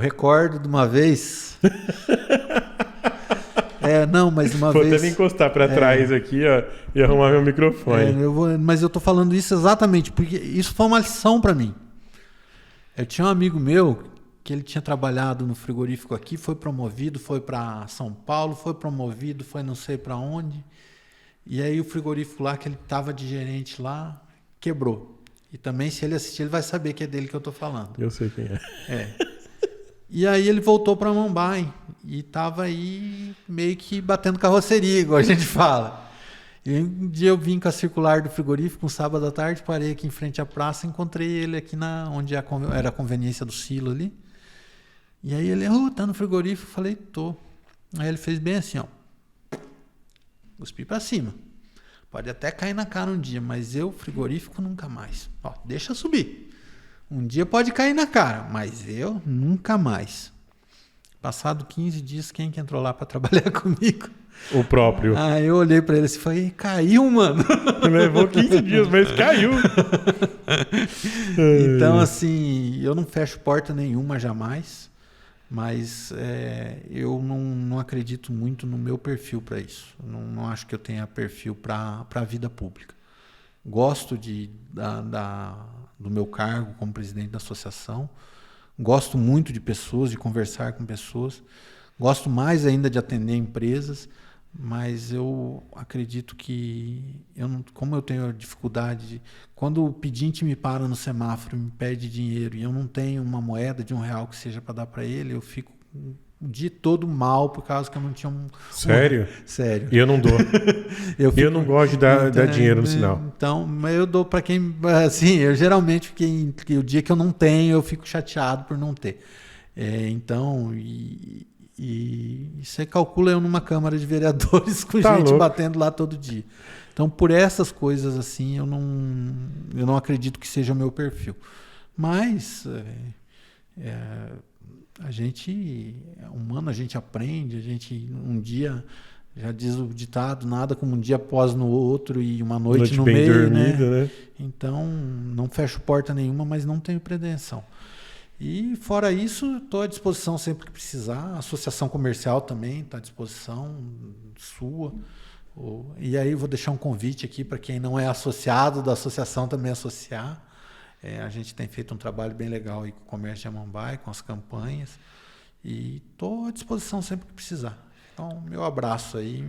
S2: recordo de uma vez... não, mas uma vez...
S1: Vou até me encostar para trás aqui, ó, e arrumar meu microfone.
S2: Mas eu tô falando isso exatamente porque isso foi uma lição para mim. Eu tinha um amigo meu que ele tinha trabalhado no frigorífico aqui, foi promovido, foi para São Paulo, foi promovido, foi não sei para onde. E aí o frigorífico lá, que ele estava de gerente lá, quebrou. E também, se ele assistir, ele vai saber que é dele que eu tô falando.
S1: Eu sei quem é.
S2: E aí ele voltou para Mumbai e estava aí meio que batendo carroceria, igual a gente fala. E um dia eu vim com a circular do frigorífico, um sábado à tarde, parei aqui em frente à praça, encontrei ele aqui onde era a conveniência do silo ali. E aí ele, tá no frigorífico? Eu falei, tô. Aí ele fez bem assim, ó. Cuspi pra cima. Pode até cair na cara um dia, mas frigorífico, nunca mais. Ó, deixa subir. Um dia pode cair na cara, mas eu nunca mais. Passado 15 dias, quem que entrou lá para trabalhar comigo?
S1: O próprio.
S2: Aí eu olhei para ele e falei, caiu, mano.
S1: Levou 15 dias, mas caiu.
S2: Então, assim, eu não fecho porta nenhuma jamais, mas eu não acredito muito no meu perfil para isso. Não acho que eu tenha perfil para a vida pública. Gosto do meu cargo como presidente da associação, gosto muito de pessoas, de conversar com pessoas, gosto mais ainda de atender empresas, mas eu acredito que, como eu tenho dificuldade, quando o pedinte me para no semáforo e me pede dinheiro e eu não tenho uma moeda de R$1 que seja para dar para ele, eu fico o dia todo mal por causa que eu não tinha
S1: Sério?
S2: Sério.
S1: E eu não dou. Eu não gosto de dar dinheiro no sinal.
S2: Então, eu dou para quem... Assim, eu geralmente o dia que eu não tenho, eu fico chateado por não ter. Então, e você calcula eu numa Câmara de Vereadores com gente louco, batendo lá todo dia. Então, por essas coisas assim, eu não acredito que seja o meu perfil. Mas... a gente é humano, a gente aprende, um dia, já diz o ditado, nada como um dia após no outro e uma noite no meio, dormido, né? Então, não fecho porta nenhuma, mas não tenho pretensão. E fora isso, estou à disposição sempre que precisar. A associação comercial também está à disposição sua. E aí vou deixar um convite aqui para quem não é associado da associação também associar. A gente tem feito um trabalho bem legal aí com o comércio de Amambai, com as campanhas, e estou à disposição sempre que precisar. Então, meu abraço aí,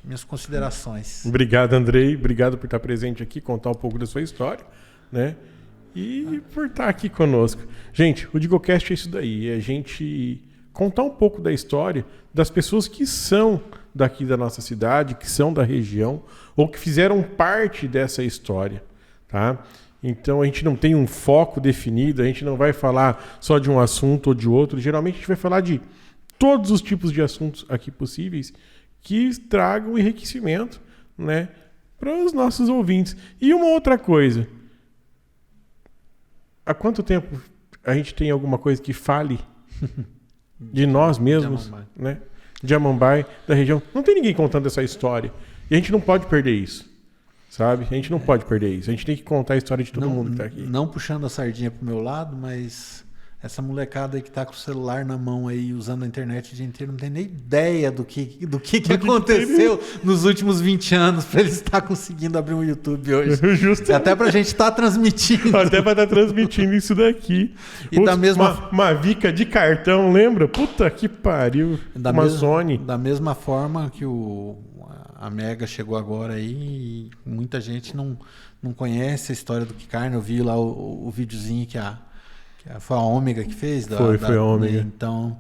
S2: minhas considerações.
S1: Obrigado, Andrei. Obrigado por estar presente aqui, contar um pouco da sua história, né? E por estar aqui conosco. Gente, o Digocast é isso daí, é a gente contar um pouco da história das pessoas que são daqui da nossa cidade, que são da região, ou que fizeram parte dessa história, tá? Então, a gente não tem um foco definido, a gente não vai falar só de um assunto ou de outro. Geralmente, a gente vai falar de todos os tipos de assuntos aqui possíveis que tragam enriquecimento, né, para os nossos ouvintes. E uma outra coisa. Há quanto tempo a gente tem alguma coisa que fale de nós mesmos, né? De Amambai, da região. Não tem ninguém contando essa história. E a gente não pode perder isso, sabe? A gente não pode perder isso. A gente tem que contar a história de todo mundo que tá aqui.
S2: Não puxando a sardinha pro meu lado, mas essa molecada aí que tá com o celular na mão aí, usando a internet o dia inteiro, não tem nem ideia do que aconteceu nos últimos 20 anos pra eles estar conseguindo abrir um YouTube hoje.
S1: Justamente.
S2: Até pra gente estar transmitindo.
S1: Até pra estar transmitindo isso daqui.
S2: E da mesma...
S1: uma Vica de cartão, lembra? Puta que pariu. Sony.
S2: Da mesma forma que a Mega chegou agora aí, e muita gente não conhece a história do Kikarna. Eu vi lá o videozinho que foi a Ômega que fez.
S1: Foi a Ômega.
S2: Então,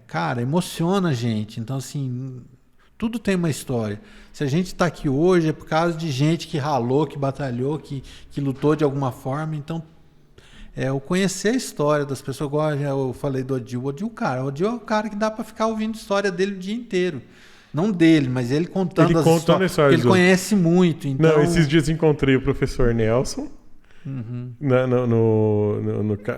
S2: cara, emociona a gente. Então, assim, tudo tem uma história. Se a gente está aqui hoje é por causa de gente que ralou, que batalhou, que lutou de alguma forma. Então, eu conhecer a história das pessoas, igual eu falei do Odil. O Odil é o cara que dá para ficar ouvindo a história dele o dia inteiro. Não dele, mas ele contando as histórias. Ele conhece muito. Então...
S1: Não, esses dias encontrei o professor Nelson.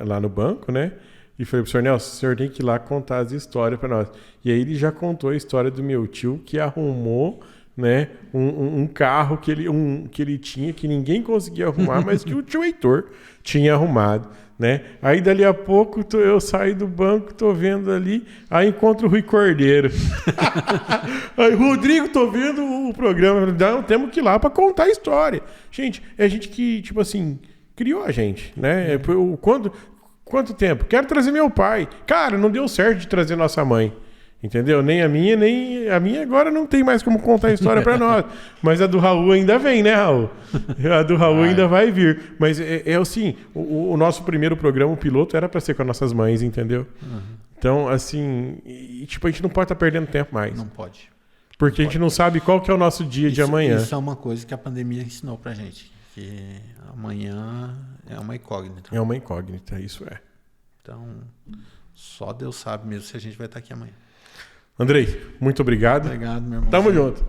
S1: Lá no banco, né? E falei, professor Nelson, o senhor tem que ir lá contar as histórias para nós. E aí ele já contou a história do meu tio que arrumou, né, um carro que ele tinha, que ninguém conseguia arrumar, mas que o tio Heitor tinha arrumado, né? Aí dali a pouco eu saio do banco, tô vendo ali, aí encontro o Rui Cordeiro. Aí, Rodrigo, tô vendo o programa. Não, temos que ir lá para contar a história. Gente, é gente que, tipo assim, criou a gente, né? Quanto tempo? Quero trazer meu pai. Cara, não deu certo de trazer nossa mãe. Entendeu? Nem a minha agora não tem mais como contar a história para nós. Mas a do Raul ainda vem, né, Raul? A do Raul ainda vai vir. Mas assim, o nosso primeiro programa, o piloto, era para ser com as nossas mães, entendeu? Então, assim, tipo, a gente não pode estar perdendo tempo mais.
S2: Não pode.
S1: Porque a gente não sabe qual que é o nosso dia de amanhã.
S2: Isso é uma coisa que a pandemia ensinou pra gente. Que amanhã é uma incógnita.
S1: É uma incógnita, isso é.
S2: Então, só Deus sabe mesmo se a gente vai estar aqui amanhã.
S1: Andrei, muito obrigado.
S2: Obrigado, meu irmão.
S1: Tamo junto.